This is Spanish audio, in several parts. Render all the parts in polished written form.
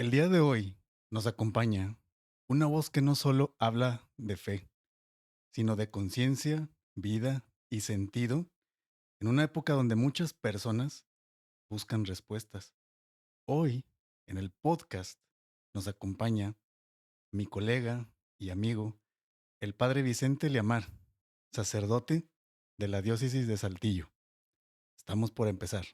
El día de hoy nos acompaña una voz que no solo habla de fe, sino de conciencia, vida y sentido en una época donde muchas personas buscan respuestas. Hoy, en el podcast, nos acompaña mi colega y amigo, el padre Vicente Liamar, sacerdote de la diócesis de Saltillo. Estamos por empezar.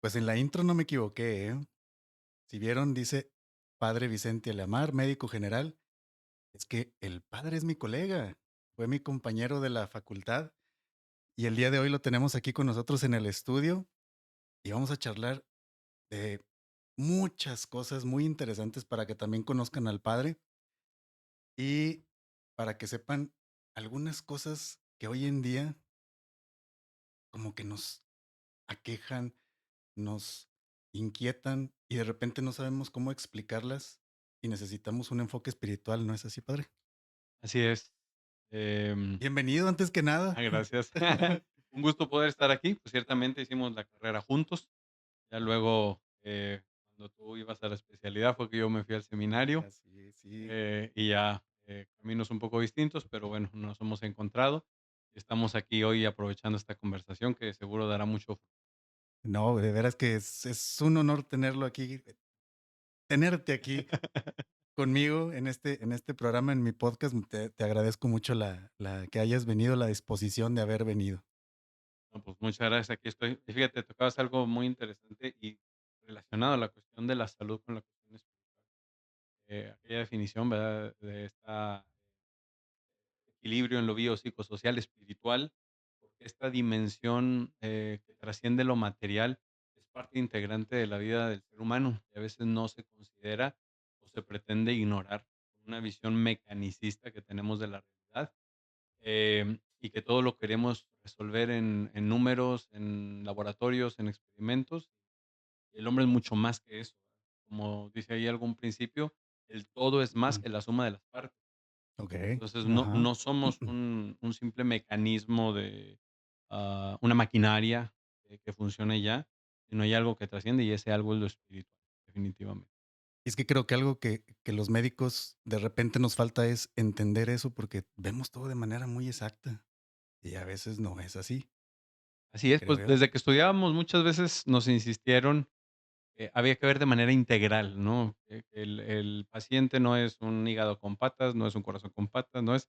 Pues en la intro no me equivoqué, ¿eh? Si vieron, dice padre Vicente Liamar, médico general. Es que el padre es mi colega, fue mi compañero de la facultad y el día de hoy lo tenemos aquí con nosotros en el estudio y vamos a charlar de muchas cosas muy interesantes para que también conozcan al padre y para que sepan algunas cosas que hoy en día como que nos aquejan, nos inquietan y de repente no sabemos cómo explicarlas y necesitamos un enfoque espiritual, ¿no es así, padre? Así es. Em, Bienvenido antes que nada. Gracias. Un gusto poder estar aquí. Pues, ciertamente hicimos la carrera juntos. Ya luego, cuando tú ibas a la especialidad, fue que yo me fui al seminario, Así, sí. y ya, caminos un poco distintos, pero bueno, nos hemos encontrado. Estamos aquí hoy aprovechando esta conversación que seguro dará mucho fruto. No, de veras que es un honor tenerlo aquí, tenerte aquí conmigo en este programa, en mi podcast. Te agradezco mucho la que hayas venido, la disposición de haber venido. No, pues, muchas gracias, aquí estoy. Y fíjate, tocabas algo muy interesante y relacionado a la cuestión de la salud con la cuestión espiritual. Aquella definición, ¿verdad?, de esta equilibrio en lo biopsicosocial, espiritual, porque esta dimensión que trasciende lo material es parte integrante de la vida del ser humano y a veces no se considera o se pretende ignorar una visión mecanicista que tenemos de la realidad, y que todo lo queremos resolver en números, en laboratorios, en experimentos. El hombre es mucho más que eso. Como dice ahí algún principio, el todo es más Mm, que la suma de las partes. okey, Entonces, no ajá. no somos un simple mecanismo de, una maquinaria que funcione y ya, sino hay algo que trasciende, y ese algo es lo espiritual, definitivamente. Y es que creo que algo que los médicos de repente nos falta es entender eso, porque vemos todo de manera muy exacta, y a veces no es así, Así es, creo pues, yo. desde que estudiábamos muchas veces nos insistieron, había que ver de manera integral, ¿no? El paciente no es un hígado con patas, no es un corazón con patas, no es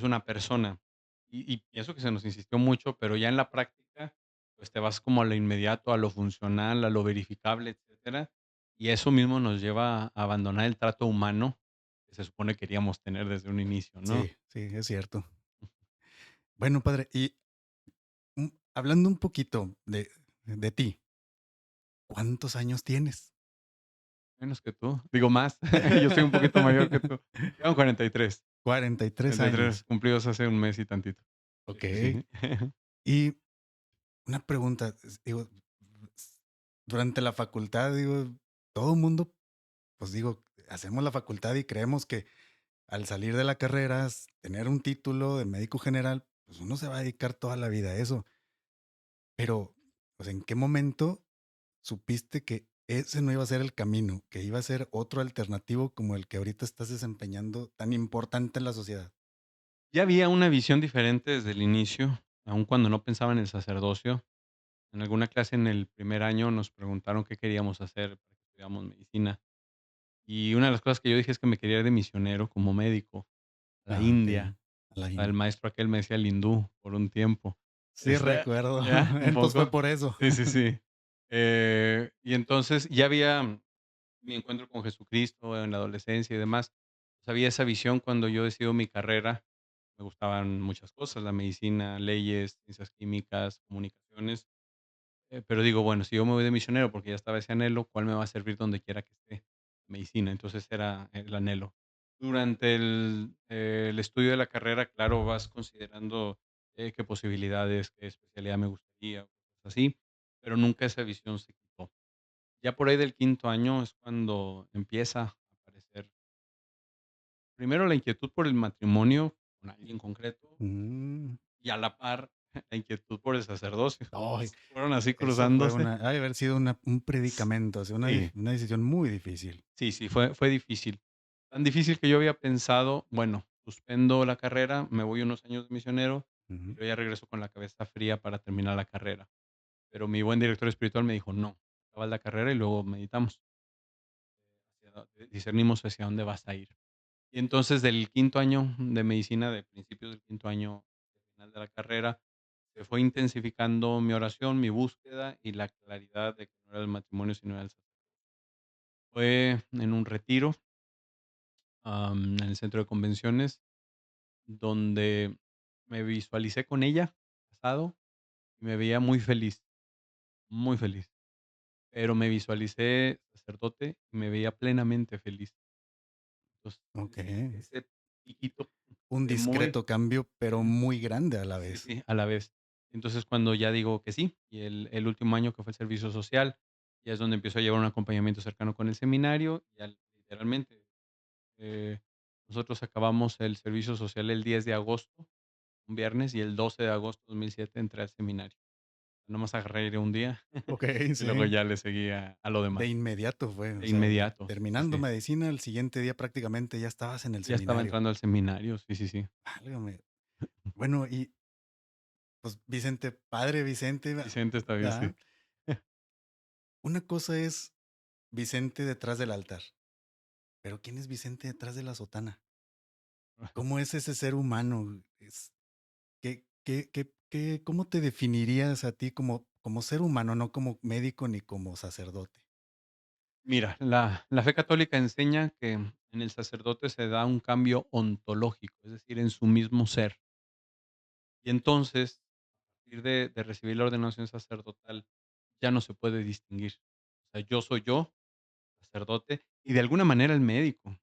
una persona. Y pienso que se nos insistió mucho, pero ya en la práctica, pues, te vas como a lo inmediato, a lo funcional, a lo verificable, etcétera, y eso mismo nos lleva a abandonar el trato humano que se supone queríamos tener desde un inicio, ¿no? Sí, sí, es cierto. Bueno, padre, y, hablando un poquito de ti, ¿cuántos años tienes? Menos que tú, digo más, yo soy un poquito mayor que tú. Tengo 43, 43 43 años. cumplidos hace un mes y tantito. Sí, sí, Okey. sí. Y una pregunta, digo, durante la facultad, digo, todo mundo, pues, digo, hacemos la facultad y creemos que al salir de la carrera, tener un título de médico general, pues, uno se va a dedicar toda la vida a eso. Pero, pues, ¿en qué momento supiste que ese no iba a ser el camino, que iba a ser otro alternativo como el que ahorita estás desempeñando tan importante en la sociedad? Ya había una visión diferente desde el inicio, aun cuando no pensaba en el sacerdocio. En alguna clase en el primer año nos preguntaron qué queríamos hacer para que estudiáramos medicina. Y una de las cosas que yo dije es que me quería ir de misionero como médico a la Ah, okey. India. A la O sea, el India. maestro aquel me decía el hindú por un tiempo. Sí, recuerdo. Ya, un Entonces fue poco. por eso. Sí, sí, sí. Y entonces ya había mi encuentro con Jesucristo en la adolescencia y demás, pues, había esa visión cuando yo decido mi carrera. Me gustaban muchas cosas, la medicina, leyes, ciencias químicas, comunicaciones, pero digo, bueno, si yo me voy de misionero porque ya estaba ese anhelo, ¿cuál me va a servir donde quiera que esté? Medicina, entonces era el anhelo. Durante el estudio de la carrera, claro, vas considerando, qué posibilidades, qué especialidad me gustaría, cosas así, pero nunca esa visión se quitó. Ya por ahí del quinto año es cuando empieza a aparecer, primero la inquietud por el matrimonio con alguien concreto Mm. y a la par la inquietud por el sacerdocio. Ay, Fueron así eso fue cruzándose. una ha de haber sido un predicamento, o sea, Sí, una decisión muy difícil. sí, sí, fue difícil. Tan difícil que yo había pensado, bueno, suspendo la carrera, me voy unos años de misionero y Ujú. luego ya regreso con la cabeza fría para terminar la carrera. Pero mi buen director espiritual me dijo: "No, acabas la carrera y luego meditamos, discernimos hacia dónde vas a ir". Y entonces del quinto año de medicina, de principios del quinto año, al final de la carrera, se fue intensificando mi oración, mi búsqueda y la claridad de que no era el matrimonio, sino era el sacerdocio. Fue en un retiro, en el centro de convenciones, donde me visualicé con ella, casado, y me veía muy feliz, pero me visualicé sacerdote y me veía plenamente feliz. Entonces, Okey. ese piquito Un de muy discreto cambio, pero muy grande a la sí, vez. sí, a la vez. Entonces, cuando ya digo que sí, y el último año que fue el servicio social, ya es donde empiezo a llevar un acompañamiento cercano con el seminario, ya literalmente, eh, nosotros acabamos el servicio social el 10 de agosto, un viernes, y el 12 de agosto de 2007 entré al seminario. Nomás agarré aire un día Okey, y luego sí. ya le seguía a lo De demás, inmediato fue, o de sea, inmediato. Sí, terminando sí. medicina, el siguiente día prácticamente ya estabas en el Ya estaba seminario. entrando al seminario, sí, sí, sí. Válgame. Bueno, y, pues, Vicente, padre Vicente, Vicente está bien, sí. ¿verdad? Una cosa es Vicente detrás del altar, pero ¿quién es Vicente detrás de la sotana? ¿Cómo es ese ser humano? ¿Cómo te definirías a ti como ser humano, no como médico ni como sacerdote? Mira, la fe católica enseña que en el sacerdote se da un cambio ontológico, es decir, en su mismo ser. Y entonces, a partir de recibir la ordenación sacerdotal, ya no se puede distinguir. O sea, yo soy yo, sacerdote, y de alguna manera el médico.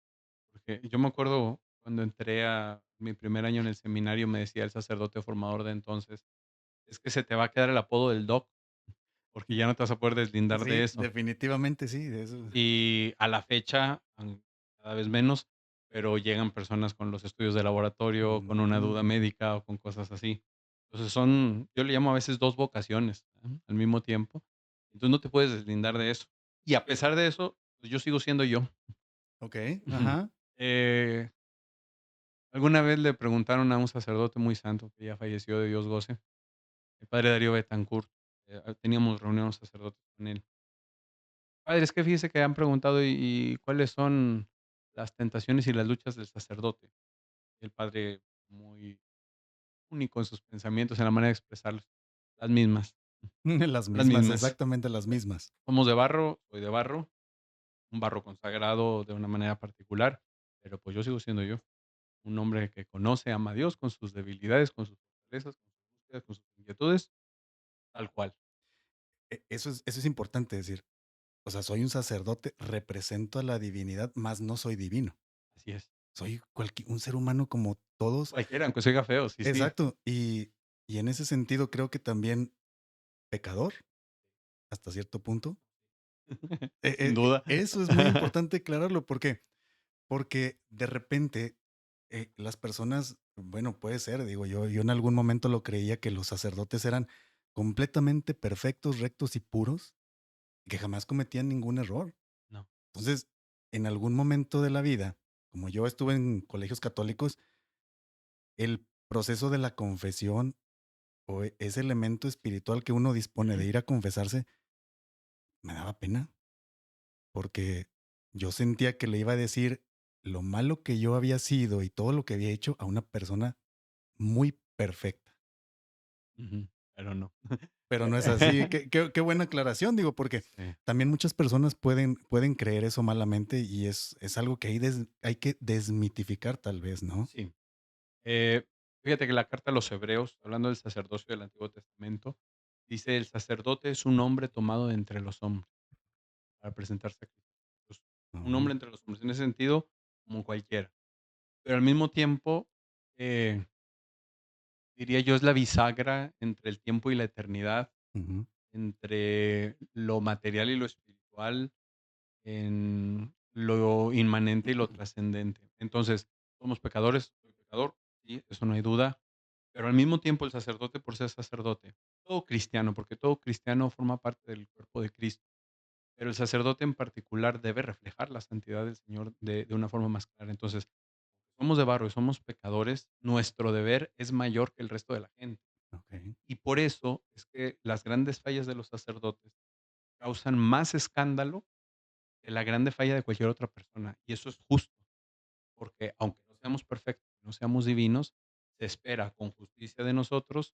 Porque yo me acuerdo cuando entré a mi primer año en el seminario, me decía el sacerdote formador de entonces: "Es que se te va a quedar el apodo del doc, porque ya no te vas a poder deslindar de Sí, eso". definitivamente sí, de eso. Y a la fecha, cada vez menos, pero llegan personas con los estudios de laboratorio, con una duda Mm, médica o con cosas así. Entonces son, yo le llamo a veces 2 vocaciones, al mismo tiempo. Entonces no te puedes deslindar de eso. Y a pesar de eso, pues yo sigo siendo yo. okey, Ujú. ajá. Eh, alguna vez le preguntaron a un sacerdote muy santo que ya falleció, de Dios goce, el padre Darío Betancourt, teníamos reuniones sacerdotes con él. Padre, es que fíjese que han preguntado, ¿y cuáles son las tentaciones y las luchas del sacerdote? El padre muy único en sus pensamientos, en la manera de expresarlos. Las mismas, Las las mismas, mismas. exactamente las mismas. Somos de barro, soy de barro, un barro consagrado de una manera particular, pero pues yo sigo siendo yo, un hombre que conoce, ama a Dios con sus debilidades, con sus fortalezas, con sus búsquedas, con sus inquietudes, tal cual. Eso es importante decir, o sea, soy un sacerdote, represento a la divinidad, mas no soy divino. Así es. Soy un ser humano como todos. Cualquiera, aunque se oiga feo, sí, sí. Exacto, y en ese sentido creo que también pecador, hasta cierto punto. Sin duda. Eso es muy importante aclararlo, ¿por qué? Porque de repente, las personas, bueno, puede ser, digo, yo en algún momento lo creía que los sacerdotes eran completamente perfectos, rectos y puros, que jamás cometían ningún error. No. Entonces, en algún momento de la vida, como yo estuve en colegios católicos, el proceso de la confesión o ese elemento espiritual que uno dispone de ir a confesarse, me daba pena, porque yo sentía que le iba a decir lo malo que yo había sido y todo lo que había hecho a una persona muy perfecta. Ujú, pero no. pero no es así. Qué buena aclaración, digo, porque Sí, también muchas personas pueden creer eso malamente y es algo que hay que desmitificar tal vez, ¿no? sí. Eh, Fíjate que la carta a los hebreos, hablando del sacerdocio del Antiguo Testamento, dice: "El sacerdote es un hombre tomado de entre los hombres, para presentar sacrificios". Pues, un Ujú, hombre entre los hombres, en ese sentido, como cualquiera. Pero al mismo tiempo, eh, diría yo, es la bisagra entre el tiempo y la eternidad, ujú, entre lo material y lo espiritual, en lo inmanente y lo trascendente. Entonces, somos pecadores, soy pecador, sí, eso no hay duda, pero al mismo tiempo el sacerdote por ser sacerdote, todo cristiano, porque todo cristiano forma parte del cuerpo de Cristo, pero el sacerdote en particular debe reflejar la santidad del Señor de una forma más clara. Entonces, somos de barro y somos pecadores, nuestro deber es mayor que el resto de la gente. okey. Y por eso es que las grandes fallas de los sacerdotes causan más escándalo que la grande falla de cualquier otra persona. Y eso es justo, porque aunque no seamos perfectos, no seamos divinos, se espera con justicia de nosotros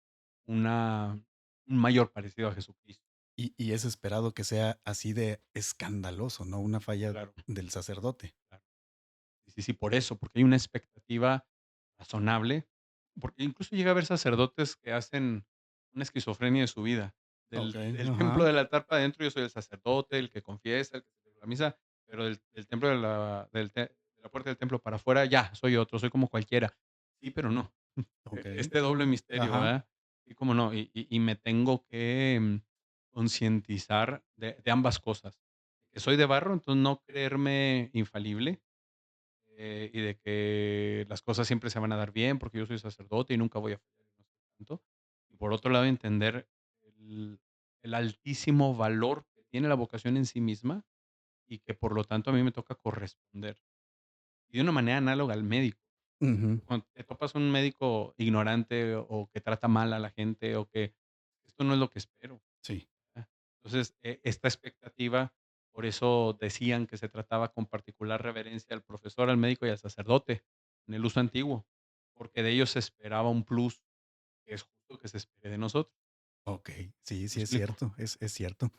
una un mayor parecido a Jesucristo. Y es esperado que sea así de escandaloso, ¿no? Una falla Claro, del sacerdote. claro. Sí, sí, sí, por eso, porque hay una expectativa razonable, porque incluso llega a haber sacerdotes que hacen una esquizofrenia de su vida. Okey, Del templo ajá, del altar para adentro, yo soy el sacerdote, el que confiesa, el que celebra la misa, pero del templo de la puerta del templo para afuera, ya, soy otro, soy como cualquiera. Sí, pero no. okey, Este doble misterio, ajá, ¿verdad? Y cómo no, y me tengo que, concientizar de ambas cosas, que soy de barro, entonces no creerme infalible, y de que las cosas siempre se van a dar bien, porque yo soy sacerdote y nunca voy a fallar en nuestro santo. Y por otro lado, entender el el altísimo valor que tiene la vocación en sí misma y que, por lo tanto, a mí me toca corresponder. Y de una manera análoga al médico. ujú, Cuando te topas un médico ignorante o que trata mal a la gente o que esto no es lo que espero. sí, Ah, entonces, esta expectativa, por eso decían que se trataba con particular reverencia al profesor, al médico y al sacerdote, en el uso antiguo, porque de ellos se esperaba un plus, que es justo que se espere de nosotros. okey, sí, ¿Me sí es explico? cierto, es cierto.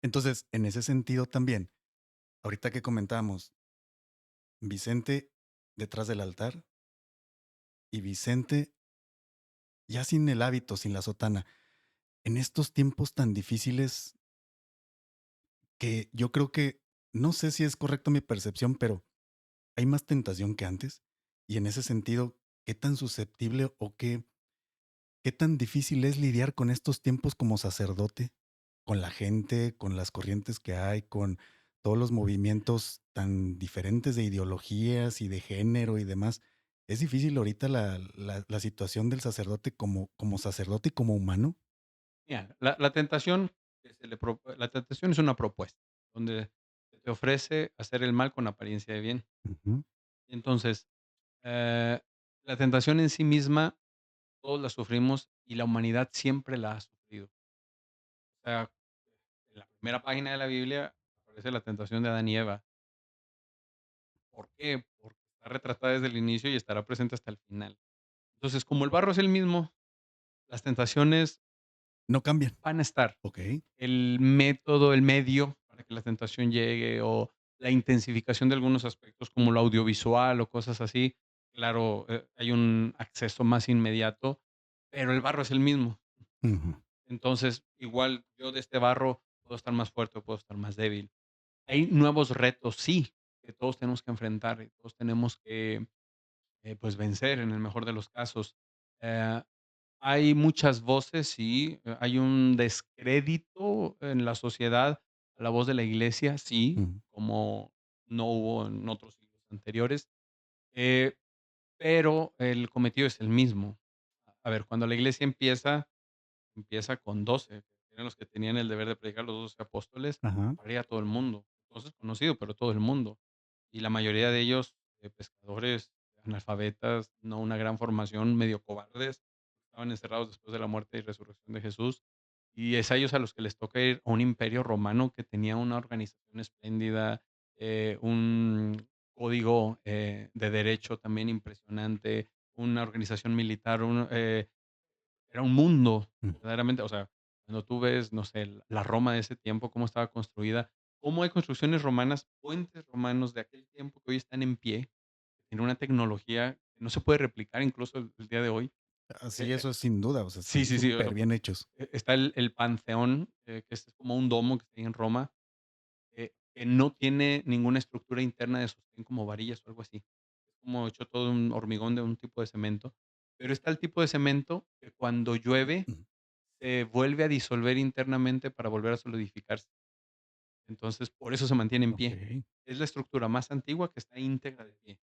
Entonces, en ese sentido también, ahorita que comentamos, Vicente detrás del altar y Vicente ya sin el hábito, sin la sotana, en estos tiempos tan difíciles que yo creo que, no sé si es correcto mi percepción, pero hay más tentación que antes. Y en ese sentido, ¿qué tan susceptible o qué tan difícil es lidiar con estos tiempos como sacerdote? Con la gente, con las corrientes que hay, con todos los movimientos tan diferentes de ideologías y de género y demás. ¿Es difícil ahorita la situación del sacerdote como sacerdote y como humano? Mira, la tentación que la tentación es una propuesta, donde se te ofrece hacer el mal con apariencia de bien. Ujú, Entonces, eh, la tentación en sí misma, todos la sufrimos y la humanidad siempre la ha sufrido. O sea, en la primera página de la Biblia aparece la tentación de Adán y Eva. ¿Por qué? Porque está retratada desde el inicio y estará presente hasta el final. Entonces, como el barro es el mismo, las tentaciones no cambian. van a estar. Okey. El método, el medio para que la tentación llegue o la intensificación de algunos aspectos como lo audiovisual o cosas así, claro, hay un acceso más inmediato, pero el barro es el mismo. Ujú, Entonces, igual yo de este barro puedo estar más fuerte o puedo estar más débil. Hay nuevos retos, sí, que todos tenemos que enfrentar y todos tenemos que, pues, vencer en el mejor de los casos. Eh, Hay muchas voces, sí, hay un descrédito en la sociedad a la voz de la iglesia, sí, ujú. como no hubo en otros siglos anteriores, eh, pero el cometido es el mismo. A ver, cuando la iglesia empieza con 12, que eran los que tenían el deber de predicar, los 12 apóstoles, Ajá. para ir a todo el mundo. Entonces, conocido, pero todo el mundo. Y la mayoría de ellos, pescadores, analfabetas, no una gran formación, medio cobardes, estaban encerrados después de la muerte y resurrección de Jesús. Y es a ellos a los que les toca ir a un imperio romano que tenía una organización espléndida, un código de derecho también impresionante, una organización militar, era un mundo, Mm, verdaderamente, o sea, Cuando tú ves, no sé, la Roma de ese tiempo, cómo estaba construida, cómo hay construcciones romanas, puentes romanos de aquel tiempo que hoy están en pie, en una tecnología que no se puede replicar incluso el día de hoy. Así, Eh, eso es sin duda, o sea, sí, están sí, sí, súper bien hechos. está el Panteón, que es como un domo que está ahí en Roma, que no tiene ninguna estructura interna de sostén como varillas o algo así. Es como hecho todo un hormigón de un tipo de cemento, pero está el tipo de cemento que cuando llueve Ujú. se vuelve a disolver internamente para volver a solidificarse. Entonces, por eso se mantiene en pie. Okey, Es la estructura más antigua que está íntegra de pie.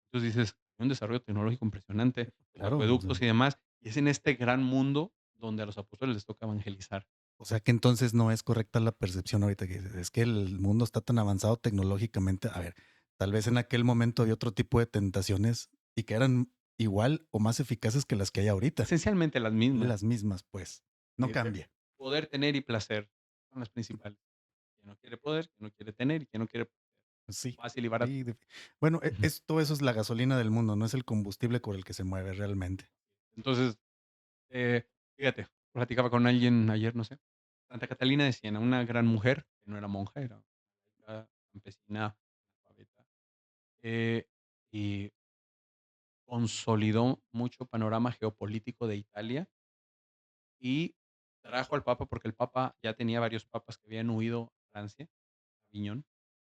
Entonces dices, un desarrollo tecnológico impresionante, los claro, o sea acueductos y demás, y es en este gran mundo donde a los apóstoles les toca evangelizar. o sea, que entonces no es correcta la percepción ahorita que dices, es que el mundo está tan avanzado tecnológicamente. A ver, tal vez en aquel momento había otro tipo de tentaciones y que eran igual o más eficaces que las que hay ahorita. Esencialmente las mismas, Las mismas, pues, no de cambia. poder, tener y placer, son las principales. Quien no quiere poder, quien no quiere tener y quien no quiere Sí, fácil y barato. sí, bueno, Ujú. todo eso es la gasolina del mundo, no es el combustible por el que se mueve realmente. Entonces, eh, fíjate, platicaba con alguien ayer, no sé, Santa Catalina de Siena, una gran mujer, que no era monja, era campesina, analfabeta, y consolidó mucho panorama geopolítico de Italia y trajo al Papa, porque el Papa ya tenía varios papas que habían huido a Francia, a Aviñón,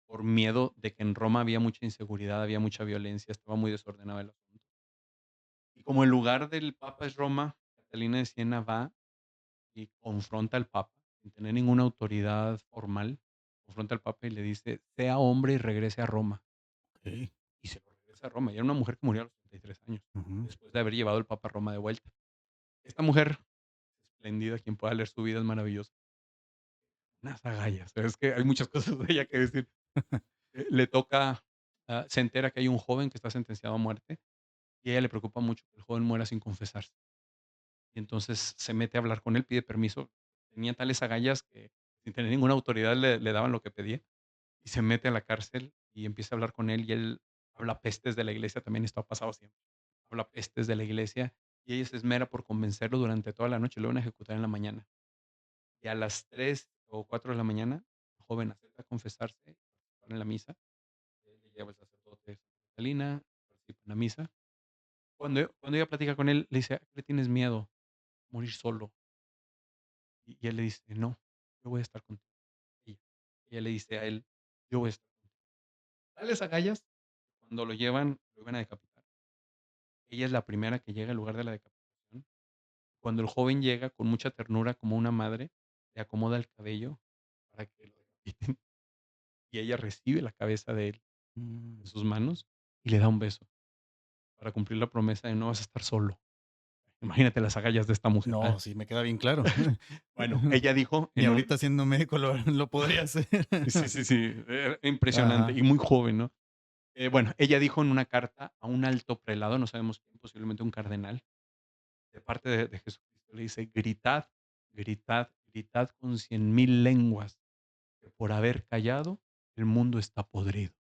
por miedo de que en Roma había mucha inseguridad, había mucha violencia, estaba muy desordenado el asunto. Y como el lugar del Papa es Roma, Catalina de Siena va y confronta al Papa, sin tener ninguna autoridad formal, confronta al Papa y le dice: "Sea hombre y regrese a Roma". Okey, Y se lo regresa a Roma. Y era una mujer que murió a los 33 años, ujú. después de haber llevado el Papa a Roma de vuelta. Esta mujer, espléndida, quien pueda leer su vida es maravillosa. Unas agallas, pero es que hay muchas cosas de ella que decir. Le toca, se entera que hay un joven que está sentenciado a muerte, y a ella le preocupa mucho que el joven muera sin confesarse. Y entonces se mete a hablar con él, pide permiso. Tenía tales agallas que sin tener ninguna autoridad le daban lo que pedía, y se mete a la cárcel y empieza a hablar con él, y él habla pestes de la iglesia, también esto ha pasado siempre. Habla pestes de la iglesia, y ella se esmera por convencerlo durante toda la noche, lo van a ejecutar en la mañana. Y a las 3 o 4 de la mañana, el joven acepta confesarse, participar en la misa, le lleva el sacerdote Santa Catalina, participa en la misa. Cuando ella platica con él, le dice: "¿A qué le tienes miedo? Morir solo". Y él le dice: "No, yo voy a estar contigo". Ella ella le dice a él: "Yo voy a estar contigo". Tales agallas, cuando lo iban a decapitar. Ella es la primera que llega al lugar de la decapitación. Cuando el joven llega con mucha ternura, como una madre, le acomoda el cabello para que lo decapiten, y ella recibe la cabeza de él en Mm. sus manos y le da un beso para cumplir la promesa de no vas a estar solo. Imagínate las agallas de esta mujer, No, sí, me queda bien claro. Bueno, ella dijo Ni en un ahorita siendo médico lo podría hacer. sí, sí, sí, impresionante y Ajá, muy joven, ¿no? Bueno, ella dijo en una carta a un alto prelado, no sabemos quién, posiblemente un cardenal, de parte de Jesucristo, le dice: "Gritad, gritad, gritad con 100,000 lenguas, que por haber callado, el mundo está podrido".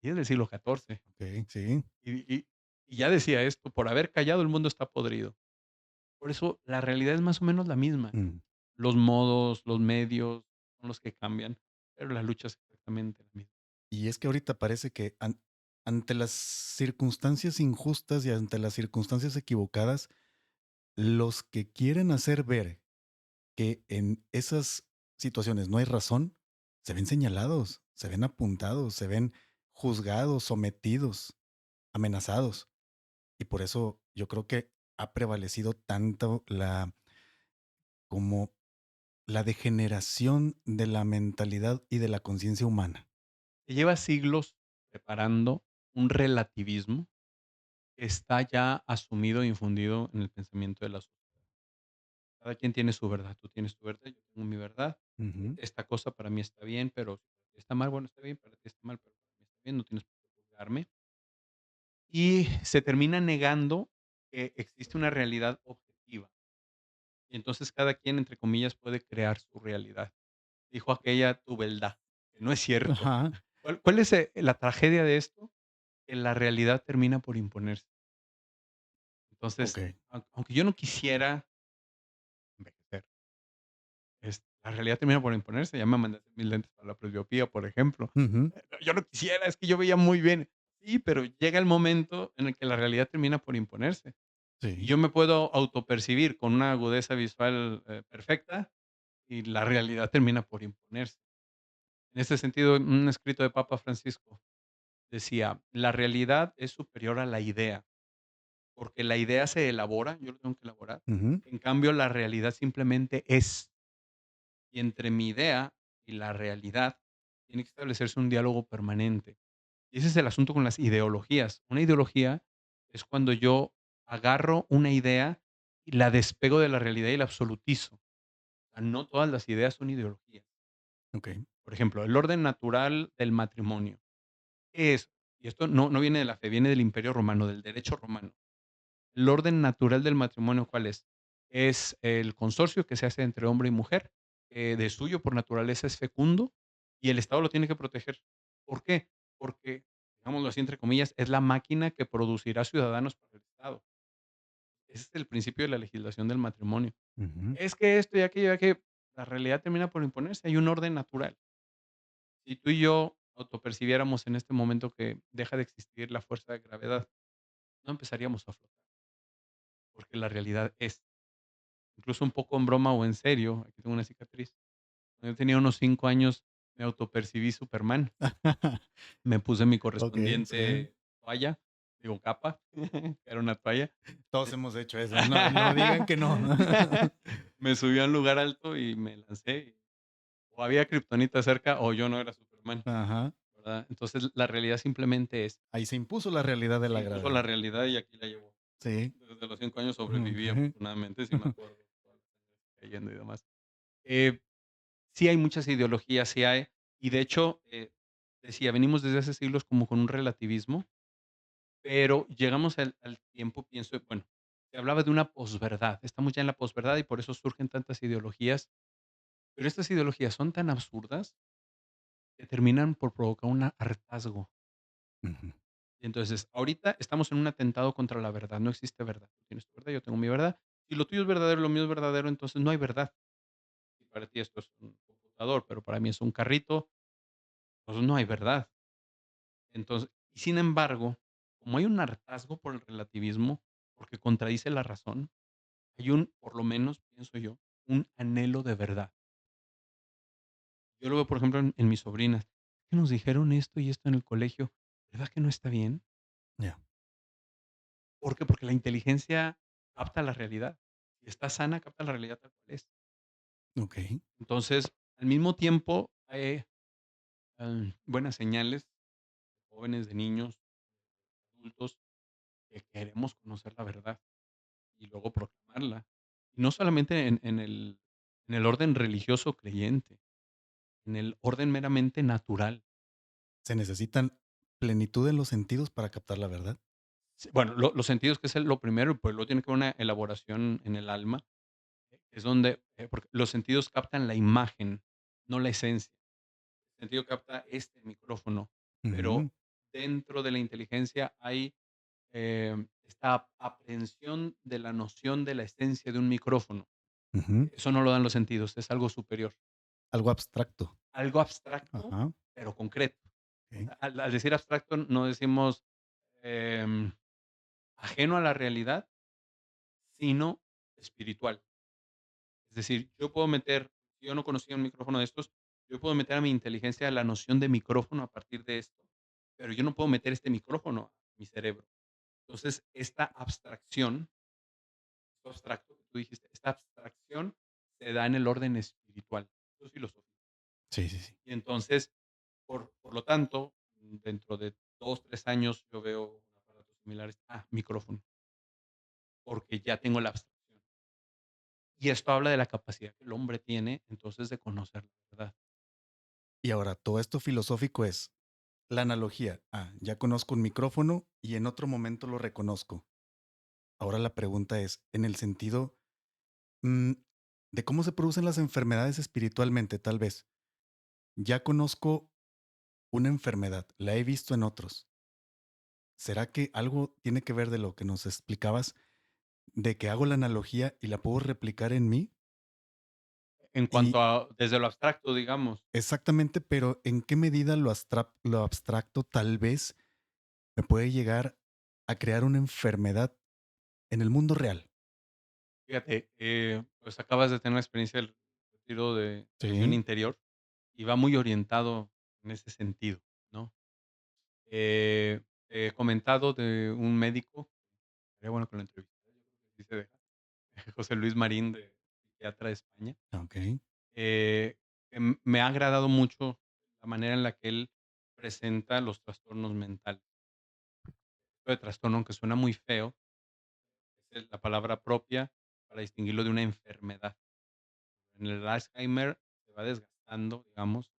Y es del siglo XIV. okey, sí. Y y y ya decía esto: "Por haber callado, el mundo está podrido". Por eso, la realidad es más o menos la misma. Mm. Los modos, los medios son los que cambian, pero la lucha es exactamente la misma. Y es que ahorita parece que ante las circunstancias injustas y ante las circunstancias equivocadas, los que quieren hacer ver que en esas situaciones no hay razón, se ven señalados, se ven apuntados, se ven juzgados, sometidos, amenazados. Y por eso yo creo que ha prevalecido tanto como la degeneración de la mentalidad y de la conciencia humana. Se lleva siglos preparando un relativismo que está ya asumido e infundido en el pensamiento de la sociedad. Cada quien tiene su verdad. Tú tienes tu verdad, yo tengo mi verdad. Ujú. Esta cosa para mí está bien, pero si para ti está mal, bueno, está bien, para ti está mal, pero para mí está bien, no tienes por qué juzgarme. Y se termina negando que existe una realidad objetiva. Y entonces cada quien, entre comillas, puede crear su realidad. Dijo aquella tu verdad, que no es cierto. Ajá, ¿Cuál es, la tragedia de esto? Que la realidad termina por imponerse. Entonces, okey. aunque yo no quisiera envejecer, la realidad termina por imponerse. Ya me mandaste mis lentes para la presbiopía, por ejemplo. Ujú. Yo no quisiera, es que yo veía muy bien. Sí, pero llega el momento en el que la realidad termina por imponerse. Y Sí. yo me puedo autopercibir con una agudeza visual, perfecta, y la realidad termina por imponerse. En ese sentido, un escrito de Papa Francisco decía: "La realidad es superior a la idea, porque la idea se elabora, yo lo tengo que elaborar. Ujú. En cambio, la realidad simplemente es, y entre mi idea y la realidad tiene que establecerse un diálogo permanente". Y ese es el asunto con las ideologías. Una ideología es cuando yo agarro una idea y la despego de la realidad y la absolutizo. O sea, no todas las ideas son ideologías. Okey. Por ejemplo, el orden natural del matrimonio. ¿Qué es? Y esto no viene de la fe, viene del Imperio Romano, del derecho romano. El orden natural del matrimonio, ¿cuál es? Es el consorcio que se hace entre hombre y mujer, de suyo por naturaleza es fecundo y el Estado lo tiene que proteger. ¿Por qué? Porque, digámoslo así, entre comillas, es la máquina que producirá ciudadanos para el Estado. Ese es el principio de la legislación del matrimonio. Ujú. Es que esto y aquello y aquello, la realidad termina por imponerse, hay un orden natural. Si tú y yo autopercibiéramos en este momento que deja de existir la fuerza de gravedad, no empezaríamos a flotar, porque la realidad es. Incluso un poco en broma o en serio, aquí tengo una cicatriz. Cuando yo tenía unos 5 años, me autopercibí Superman. Me puse mi Okey, sí. correspondiente toalla, digo, capa, era una toalla. Todos hemos hecho eso. No digan que no. Me subí a un lugar alto y me lancé. O había kriptonita cerca o yo no era Superman, Ajá. ¿verdad? Entonces, la realidad simplemente es. Ahí se impuso la realidad de Se la impuso la gravedad. realidad y aquí la llevo. Sí. Desde los 5 años sobreviví, Okey. afortunadamente, sí me acuerdo, todas las sangre cayendo y demás. Eh, sí hay muchas ideologías, sí hay, y de hecho, decía, venimos desde hace siglos como con un relativismo, pero llegamos al tiempo, pienso, bueno, se hablaba de una posverdad, estamos ya en la posverdad y por eso surgen tantas ideologías, pero estas ideologías son tan absurdas que terminan por provocar un hartazgo. Ujú. Y entonces, ahorita estamos en un atentado contra la verdad, no existe verdad. Tú tienes tu verdad, yo tengo mi verdad. Si lo tuyo es verdadero, lo mío es verdadero, entonces no hay verdad. Si para ti esto es un computador, pero para mí es un carrito, entonces no hay verdad. Entonces, y sin embargo, como hay un hartazgo por el relativismo, porque contradice la razón, hay un, por lo menos, pienso yo, un anhelo de verdad. Yo lo veo, por ejemplo, en mis sobrinas, que nos dijeron esto y esto en el colegio, ¿verdad que no está bien? Ya. ¿Por qué? Porque la inteligencia capta la realidad. Si está sana, capta la realidad tal cual es. Okey. Entonces, al mismo tiempo, hay buenas señales, de jóvenes, de niños, adultos, que queremos conocer la verdad y luego proclamarla. Y no solamente en el orden religioso creyente, en el orden meramente natural. ¿Se necesitan plenitud en los sentidos para captar la verdad? Sí, bueno, los sentidos, que es lo primero, pues luego tiene que haber una elaboración en el alma, es donde, porque los sentidos captan la imagen, no la esencia. El sentido capta este micrófono, pero Ujú. dentro de la inteligencia hay esta aprehensión de la noción de la esencia de un micrófono. Ujú. Eso no lo dan los sentidos, es algo superior. Algo abstracto. Algo abstracto, Ajá. pero concreto. O Okey. sea, al decir abstracto no decimos, em, ajeno a la realidad, sino espiritual. Es decir, yo puedo meter, si yo no conocía un micrófono de estos, yo puedo meter a mi inteligencia la noción de micrófono a partir de esto, pero yo no puedo meter este micrófono a mi cerebro. Entonces, esta abstracción, esto abstracto que tú dijiste, esta abstracción se da en el orden espiritual. Eso es filosofía. Sí, sí, sí. Y entonces, por lo tanto, dentro de 2 3 años, yo veo aparatos similares. Micrófono, porque ya tengo la abstracción. Y esto habla de la capacidad que el hombre tiene, entonces, de conocer la verdad. Y ahora, todo esto filosófico es la analogía. Ya conozco un micrófono y en otro momento lo reconozco. Ahora la pregunta es, en el sentido, mm, de cómo se producen las enfermedades espiritualmente, tal vez. Ya conozco una enfermedad, la he visto en otros. ¿Será que algo tiene que ver de lo que nos explicabas, de que hago la analogía y la puedo replicar en mí? En Y cuanto a desde lo abstracto, digamos, exactamente, pero ¿en qué medida lo abstracto tal vez me puede llegar a crear una enfermedad en el mundo real? fíjate, pues, acabas de tener una experiencia del retiro de sanación Sí, interior, y va muy orientado en ese sentido, ¿no? He comentado de un médico, sería bueno que lo entrevistara, yo creo que sí se deja, José Luis Marín, de psiquiatra de España, okey, eh, me ha agradado mucho la manera en la que él presenta los trastornos mentales. Esto de trastorno, aunque suena muy feo, es la palabra propia para distinguirlo de una enfermedad. En el Alzheimer se va desgastando, digamos,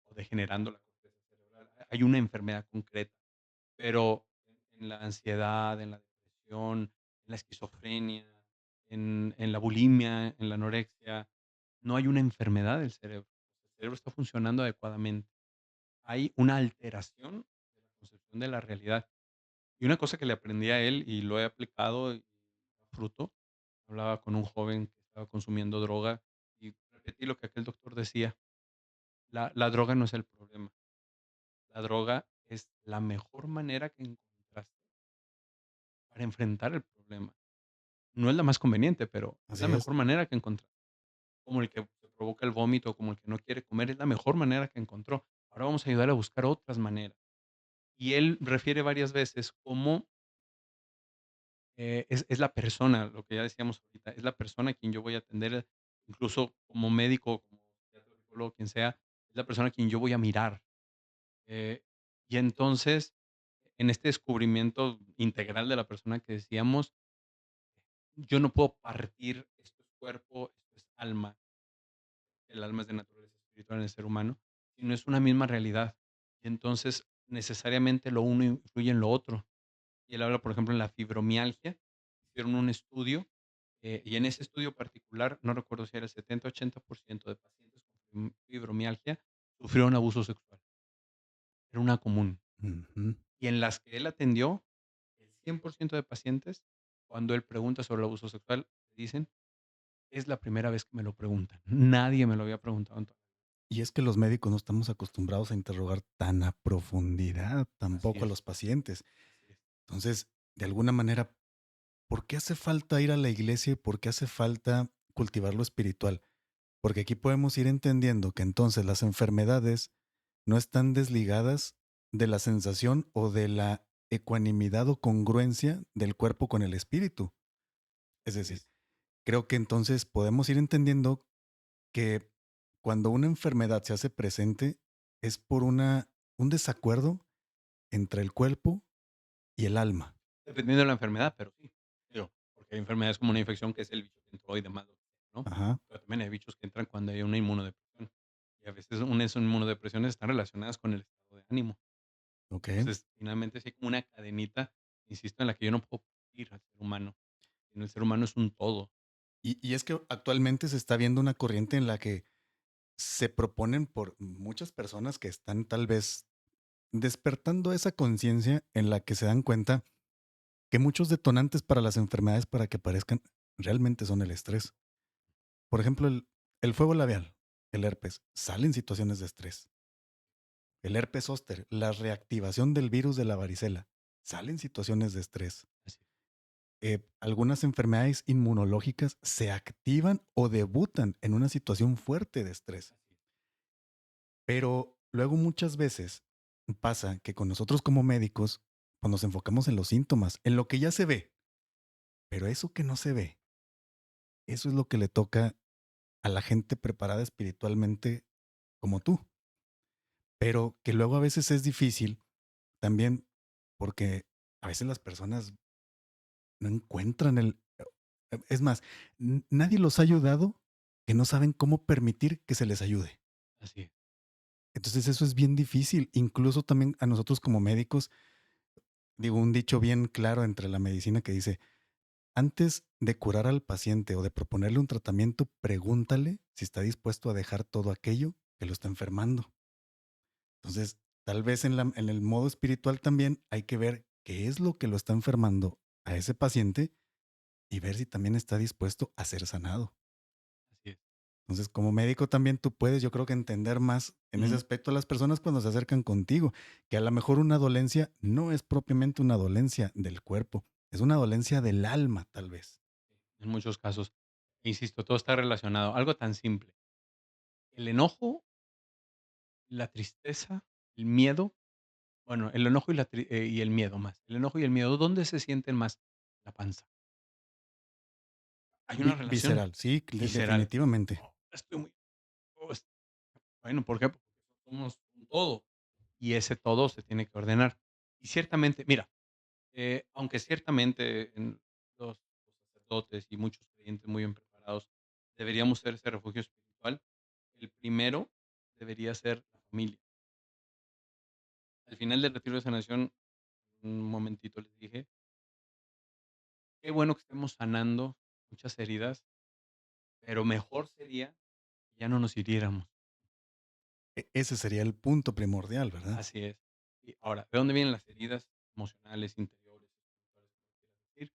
o degenerando la corteza cerebral. Hay una enfermedad concreta, pero en la ansiedad, en la depresión, en la esquizofrenia, en la bulimia, en la anorexia, no hay una enfermedad del cerebro. El cerebro está funcionando adecuadamente. Hay una alteración de la concepción de la realidad. Y una cosa que le aprendí a él y lo he aplicado y da fruto, hablaba con un joven que estaba consumiendo droga y repetí lo que aquel doctor decía: la droga no es el problema, la droga es la mejor manera que encontraste para enfrentar el problema. No es la más conveniente, pero es la así es. mejor manera que encontraste. Como el que se provoca el vómito, como el que no quiere comer, es la mejor manera que encontró. Ahora vamos a ayudar a buscar otras maneras. Y él refiere varias veces cómo es la persona, lo que ya decíamos ahorita, es la persona a quien yo voy a atender, incluso como médico, como psiquiatra, psicólogo, quien sea, es la persona a quien yo voy a mirar. Eh, y entonces, en este descubrimiento integral de la persona que decíamos, yo no puedo partir, esto es cuerpo, esto es alma, el alma es de naturaleza espiritual en el ser humano, sino es una misma realidad. Y entonces, necesariamente lo uno influye en lo otro. Y él habla, por ejemplo, en la fibromialgia, hicieron un estudio, y en ese estudio particular, no recuerdo si era el 70-80% de pacientes con fibromialgia sufrieron abuso sexual, era una común. Ujú. Y en las que él atendió, el 100% de pacientes, cuando él pregunta sobre el abuso sexual, le dicen: "Es la primera vez que me lo preguntan, nadie me lo había preguntado en toda". Y es que los médicos no estamos acostumbrados a interrogar tan a profundidad Así tampoco a es, los pacientes. así es, Entonces, de alguna manera, ¿por qué hace falta ir a la iglesia y por qué hace falta cultivar lo espiritual? Porque aquí podemos ir entendiendo que entonces las enfermedades no están desligadas de la sensación o de la ecuanimidad o congruencia del cuerpo con el espíritu. Es así decir, es, creo que entonces podemos ir entendiendo que cuando una enfermedad se hace presente es por un desacuerdo entre el cuerpo y el alma. dependiendo de la enfermedad, pero sí, digo, porque hay enfermedades como una infección que es el bicho que entró y demás, ¿no? Ajá, Pero también hay bichos que entran cuando hay una inmunodepresión, y a veces unas inmunodepresiones están relacionadas con el estado de ánimo. ok. Entonces, finalmente, sí hay como una cadenita, insisto, en la que yo no puedo partir al ser humano, sino el ser humano es un todo. Y es que actualmente se está viendo una corriente en la que se proponen por muchas personas que están tal vez despertando esa conciencia en la que se dan cuenta que muchos detonantes para las enfermedades para que aparezcan realmente son el estrés. Por ejemplo, el fuego labial, el herpes, salen situaciones de estrés. El herpes zóster, la reactivación del virus de la varicela, salen situaciones de estrés. Así es, Algunas enfermedades inmunológicas se activan o debutan en una situación fuerte de estrés. así es, Pero luego muchas veces pasa que con nosotros como médicos, pues nos enfocamos en los síntomas, en lo que ya se ve, pero eso que no se ve, eso es lo que le toca a la gente preparada espiritualmente como tú, pero que luego a veces es difícil también porque a veces las personas no encuentran es más, nadie los ha ayudado que no saben cómo permitir que se les ayude. así es. Entonces eso es bien difícil, incluso también a nosotros como médicos, digo, un dicho bien claro entre la medicina que dice, antes de curar al paciente o de proponerle un tratamiento, pregúntale si está dispuesto a dejar todo aquello que lo está enfermando. Entonces, tal vez en el modo espiritual también hay que ver qué es lo que lo está enfermando a ese paciente y ver si también está dispuesto a ser sanado. Así es. Entonces, como médico también tú puedes, yo creo que entender más en ese Ujú, aspecto a las personas cuando se acercan contigo, que a lo mejor una dolencia no es propiamente una dolencia del cuerpo, es una dolencia del alma, tal vez. en muchos casos. Insisto, todo está relacionado. Algo tan simple. El enojo, la tristeza, el miedo, bueno, el enojo y el miedo más. El enojo y el miedo, ¿dónde se sienten más? La panza. Hay una relación Visceral, sí, visceral. definitivamente. Oh, estoy muy oh, es bueno, ¿por qué? Porque somos un todo, y ese todo se tiene que ordenar. Y ciertamente, mira, aunque ciertamente en los sacerdotes y muchos creyentes muy bien preparados deberíamos ser ese refugio espiritual, el primero debería ser la familia. Al final del retiro de sanación, un momentito les dije: "Qué bueno que estemos sanando muchas heridas, pero mejor sería que ya no nos hiriéramos". Ese sería el punto primordial, ¿verdad? Así es. Y ahora, ¿de dónde vienen las heridas emocionales, interiores, espirituales, como quieras decir?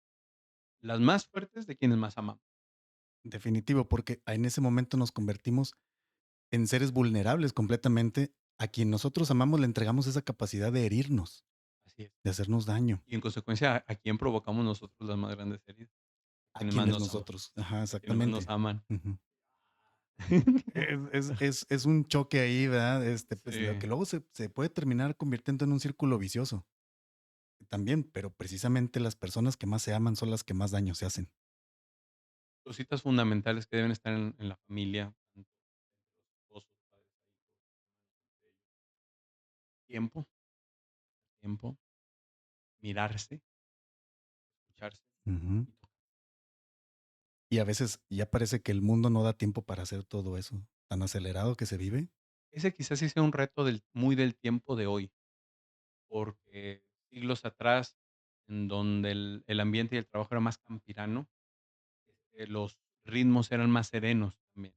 Las más fuertes de quienes más amamos. Definitivo, porque en ese momento nos convertimos en seres vulnerables completamente. A quien nosotros amamos le entregamos esa capacidad de herirnos, Así es. de hacernos daño. Y en consecuencia, ¿a quién provocamos nosotros las más grandes heridas? A ¿A quienes más quienes nos aman, nosotros? Ajá, a quienes más nos exactamente. aman. Ujú. Es un choque ahí, ¿verdad? Pues, lo Sí. que luego se puede terminar convirtiendo en un círculo vicioso también, pero precisamente las personas que más se aman son las que más daño se hacen. Cositas fundamentales que deben estar en la familia, tanto entre los esposos, padres a hijos, hermanos entre ellos. Tiempo, tiempo, mirarse, escucharse Ujú. y tocar. Y a veces ya parece que el mundo no da tiempo para hacer todo eso, tan acelerado que se vive. Ese quizás sí sea un reto muy del tiempo de hoy, porque siglos atrás, en donde el ambiente y el trabajo era más campirano, los ritmos eran más serenos también.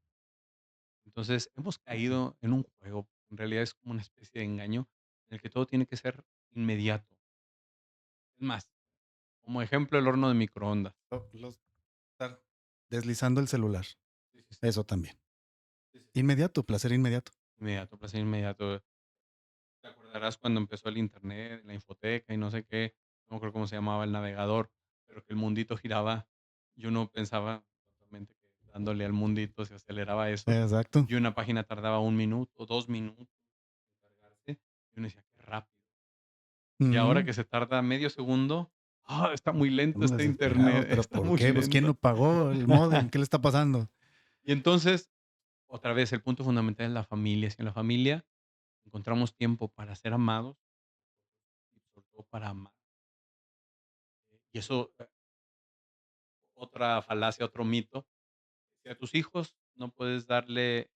Entonces, hemos Ujú. caído en un juego, en realidad es como una especie de engaño, en el que todo tiene que ser inmediato. Es más, como ejemplo, el horno de microondas. Estar deslizando el celular, Sí, sí, sí, eso también. sí, sí, sí. Inmediato, placer inmediato. Inmediato, placer inmediato. Te acordarás cuando empezó el Internet, la infoteca y no sé qué, no me acuerdo cómo se llamaba el navegador, pero que el mundito giraba, y uno pensaba totalmente que dándole al mundito se aceleraba eso, Exacto. y una página tardaba 1 minuto, 2 minutos en cargarse, y uno decía: "Qué rápido". Y ahora Ujú. que se tarda medio segundo, está muy lento Estamos este desesperados, Internet, pero está ¿por muy qué? Pues, ¿quién lento. lo pagó? ¿El módem? ¿Qué le está pasando? Y entonces, otra vez, el punto fundamental es la familia. Si en la familia encontramos tiempo para ser amados y sobre todo para amar, y eso, otra falacia, otro mito, si a tus hijos no puedes darle,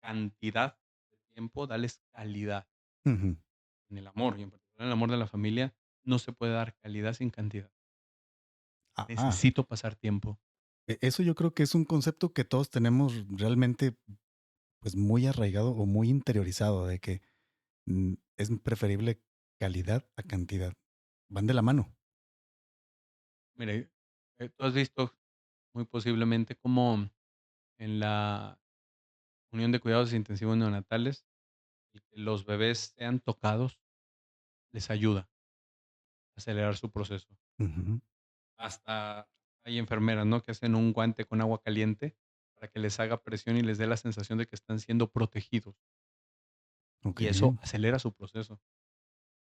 cantidad de tiempo, dales calidad. Ujú. En el amor, y en particular en el amor de la familia, no se puede dar calidad sin cantidad. Ah, Necesito pasar tiempo. eso yo creo que es un concepto que todos tenemos realmente, pues, muy arraigado o muy interiorizado, de que, es preferible calidad a cantidad. Van de la mano. Mire, tú has visto muy posiblemente cómo en la unión de cuidados intensivos neonatales, el que los bebés sean tocados les ayuda a acelerar su proceso. Ujú. Hasta hay enfermeras, ¿no?, que hacen un guante con agua caliente para que les haga presión y les dé la sensación de que están siendo protegidos, y eso Okey. acelera su proceso.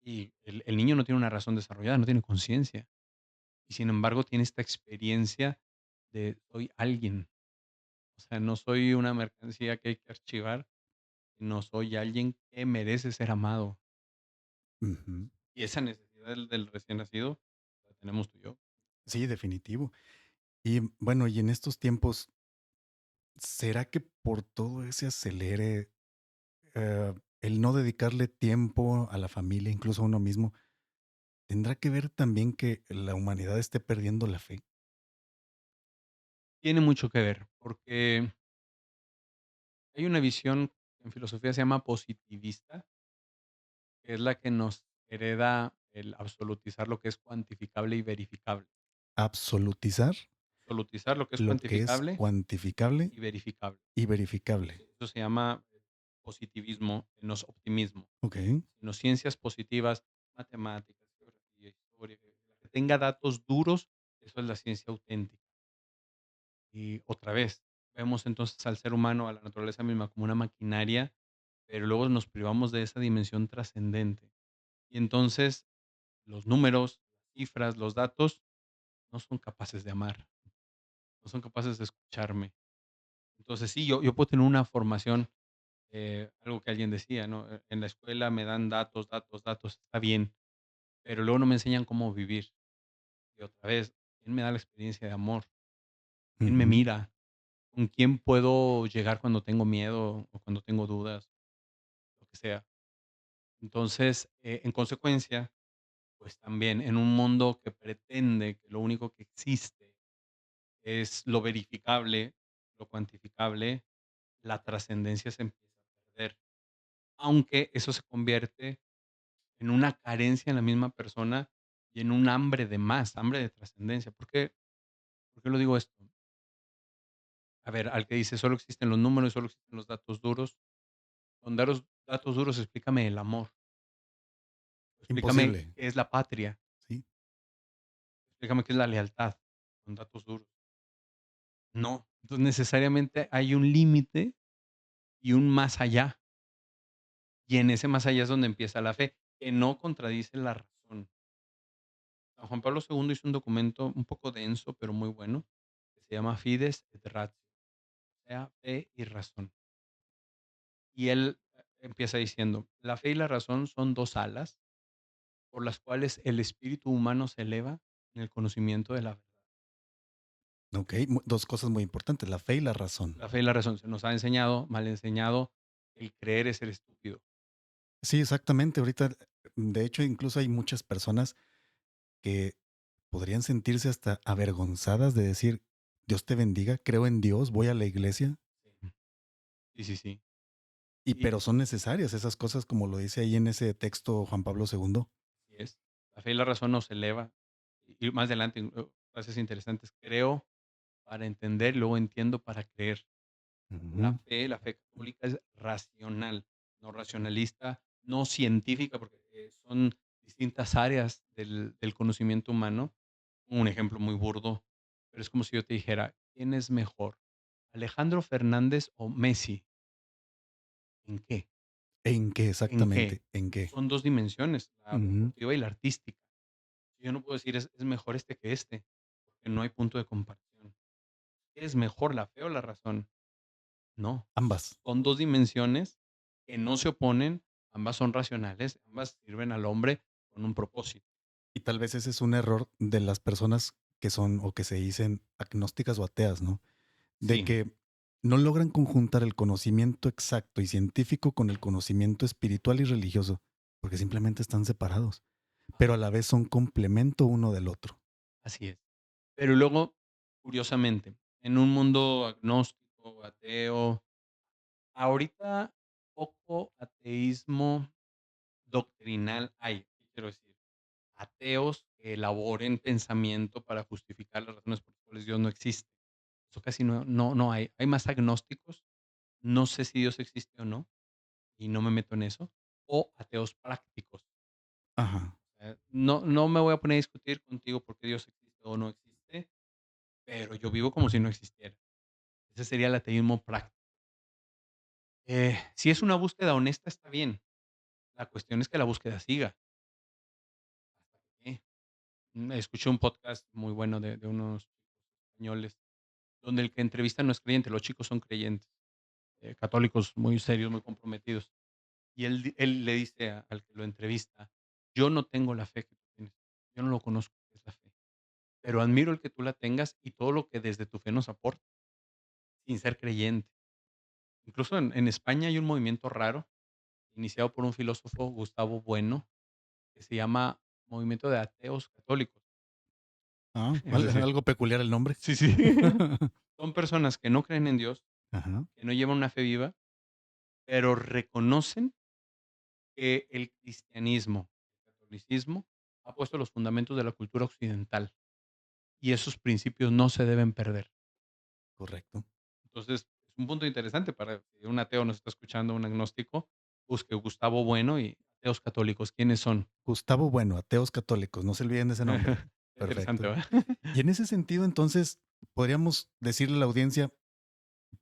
Y el niño no tiene una razón desarrollada, no tiene conciencia, y sin embargo tiene esta experiencia de soy alguien. O sea, no soy una mercancía que hay que archivar, sino soy alguien que merece ser amado. Ujú. Y esa necesidad del recién nacido la tenemos tú y yo. Sí, definitivo. Y bueno, y en estos tiempos, ¿será que por todo ese acelere, el no dedicarle tiempo a la familia, incluso a uno mismo, tendrá que ver también que la humanidad esté perdiendo la fe? Tiene mucho que ver, porque hay una visión que en filosofía se llama positivista, que es la que nos hereda el absolutizar lo que es cuantificable y verificable. ¿Absolutizar? absolutizar lo que es lo que es cuantificable cuantificable y verificable. y verificable. Eso se llama positivismo, no es optimismo, Okey. sino ciencias positivas, matemáticas, geografía, historia, que tenga datos duros, eso es la ciencia auténtica. Y otra vez, vemos entonces al ser humano, a la naturaleza misma como una maquinaria, pero luego nos privamos de esa dimensión trascendente. Y entonces los números, las cifras, los datos no son capaces de amar, no son capaces de escucharme. Entonces sí, yo puedo tener una formación, algo que alguien decía, ¿no? En la escuela me dan datos, datos, datos, está bien, pero luego no me enseñan cómo vivir. Y otra vez, ¿quién me da la experiencia de amor? ¿Quién me Ujú, mira? ¿Con quién puedo llegar cuando tengo miedo o cuando tengo dudas? Lo que sea. Entonces, en consecuencia, pues también en un mundo que pretende que lo único que existe es lo verificable, lo cuantificable, la trascendencia se empieza a perder. Aunque eso se convierte en una carencia en la misma persona y en un hambre de más, hambre de trascendencia. ¿Por qué lo digo esto? A ver, al que dice: "Solo existen los números, solo existen los datos duros". Con datos duros, explícame el amor, explícame imposible, qué es la patria, sí. explícame qué es la lealtad, con datos duros. No, entonces necesariamente hay un límite y un más allá, y en ese más allá es donde empieza la fe, que no contradice la razón. San Juan Pablo II hizo un documento un poco denso, pero muy bueno, que se llama Fides et Ratio, o sea, fe y razón. Y él, empieza diciendo: "La fe y la razón son 2 alas por las cuales el espíritu humano se eleva en el conocimiento de la verdad". Okey, 2 cosas muy importantes, la fe y la razón. La fe y la razón se nos ha enseñado, mal enseñado, el creer es ser estúpido. Sí, exactamente. Ahorita, de hecho, incluso hay muchas personas que podrían sentirse hasta avergonzadas de decir: "Dios te bendiga, creo en Dios, voy a la iglesia", Sí, sí, sí, sí. pero Y son necesarias esas cosas, como lo dice ahí en ese texto Juan Pablo II. así es. La fe y la razón nos eleva. Y más adelante, frases interesantes. Creo para entender, luego entiendo para creer. Ujú. La fe católica es racional, no racionalista, no científica, porque, son distintas áreas del conocimiento humano. Un ejemplo muy burdo, pero es como si yo te dijera: "¿Quién es mejor, Alejandro Fernández o Messi?". ¿En qué? ¿En qué ¿En qué? exactamente? ¿En qué? Son 2 dimensiones, la Ujú. deportiva y la artística. Yo no puedo decir: "Es mejor este que este", porque no hay punto de comparación. ¿Qué es mejor, la fe o la razón? No, Ambas. son 2 dimensiones que no se oponen, ambas son racionales, ambas sirven al hombre con un propósito. Y tal vez ese es un error de las personas que son o que se dicen agnósticas o ateas, ¿no? De Sí, que no logran conjuntar el conocimiento exacto y científico con el conocimiento espiritual y religioso, porque simplemente están separados, pero a la vez son complemento uno del otro. así es. Pero luego, curiosamente, en un mundo agnóstico, ateo, ahorita poco ateísmo doctrinal hay. ¿Qué quiero decir? Ateos que elaboren pensamiento para justificar las razones por las cuales Dios no existe. Eso casi no hay. Hay más agnósticos, no sé si Dios existe o no, y no me meto en eso, o ateos prácticos. Ajá. No me voy a poner a discutir contigo por qué Dios existe o no existe, pero yo vivo como si no existiera. Ese sería el ateísmo práctico. Si es una búsqueda honesta, está bien. La cuestión es que la búsqueda siga. ¿Hasta qué? Escuché un podcast muy bueno de unos españoles, donde el que entrevista no es creyente, los chicos son creyentes, católicos muy serios, muy comprometidos. Y él le dice al que lo entrevista: "Yo no tengo la fe que tú tienes, yo no lo conozco, qué es la fe, pero admiro el que tú la tengas y todo lo que desde tu fe nos aporta, sin ser creyente". Incluso en España hay un movimiento raro, iniciado por un filósofo, Gustavo Bueno, que se llama Movimiento de Ateos Católicos. Ah, Es decir, algo peculiar el nombre. sí, sí, son personas que no creen en Dios, Ajá. que no llevan una fe viva, pero reconocen que el cristianismo, el catolicismo, ha puesto los fundamentos de la cultura occidental. y esos principios no se deben perder. correcto. Entonces, es un punto interesante para si un ateo nos está escuchando, un agnóstico, busque Gustavo Bueno y ateos católicos, ¿quiénes son? Gustavo Bueno, ateos católicos, no se olviden de ese nombre. Interesante, Perfecto. ¿verdad? Y en ese sentido, entonces, podríamos decirle a la audiencia,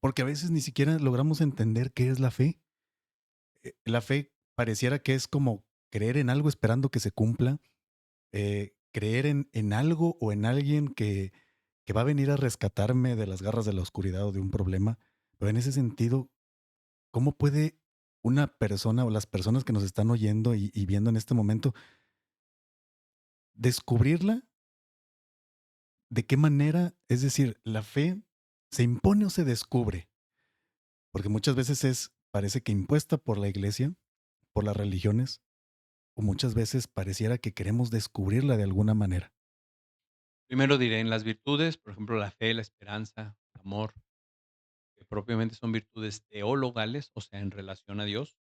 porque a veces ni siquiera logramos entender qué es la fe. La fe pareciera que es como creer en algo esperando que se cumpla, creer en algo o en alguien que va a venir a rescatarme de las garras de la oscuridad o de un problema. Pero en ese sentido, ¿cómo puede una persona o las personas que nos están oyendo y viendo en este momento descubrirla? ¿De qué manera? Es decir, ¿la fe se impone o se descubre? Porque muchas veces parece que impuesta por la iglesia, por las religiones, o muchas veces pareciera que queremos descubrirla de alguna manera. Primero diré, en las virtudes, por ejemplo, la fe, la esperanza, el amor, que propiamente son virtudes teologales, o sea, en relación a Dios,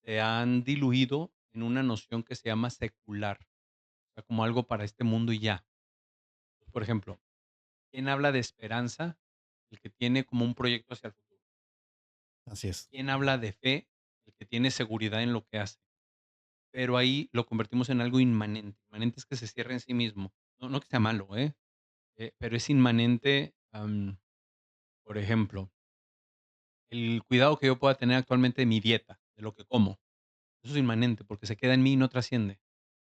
se han diluido en una noción que se llama secular, o sea, como algo para este mundo y ya. Por ejemplo, ¿quién habla de esperanza? El que tiene como un proyecto hacia el futuro. Así es. ¿Quién habla de fe? El que tiene seguridad en lo que hace. Pero ahí lo convertimos en algo inmanente. Inmanente es que se cierra en sí mismo. No, no que sea malo, ¿eh? Pero es inmanente, por ejemplo, el cuidado que yo pueda tener actualmente de mi dieta, de lo que como. Eso es inmanente, porque se queda en mí y no trasciende.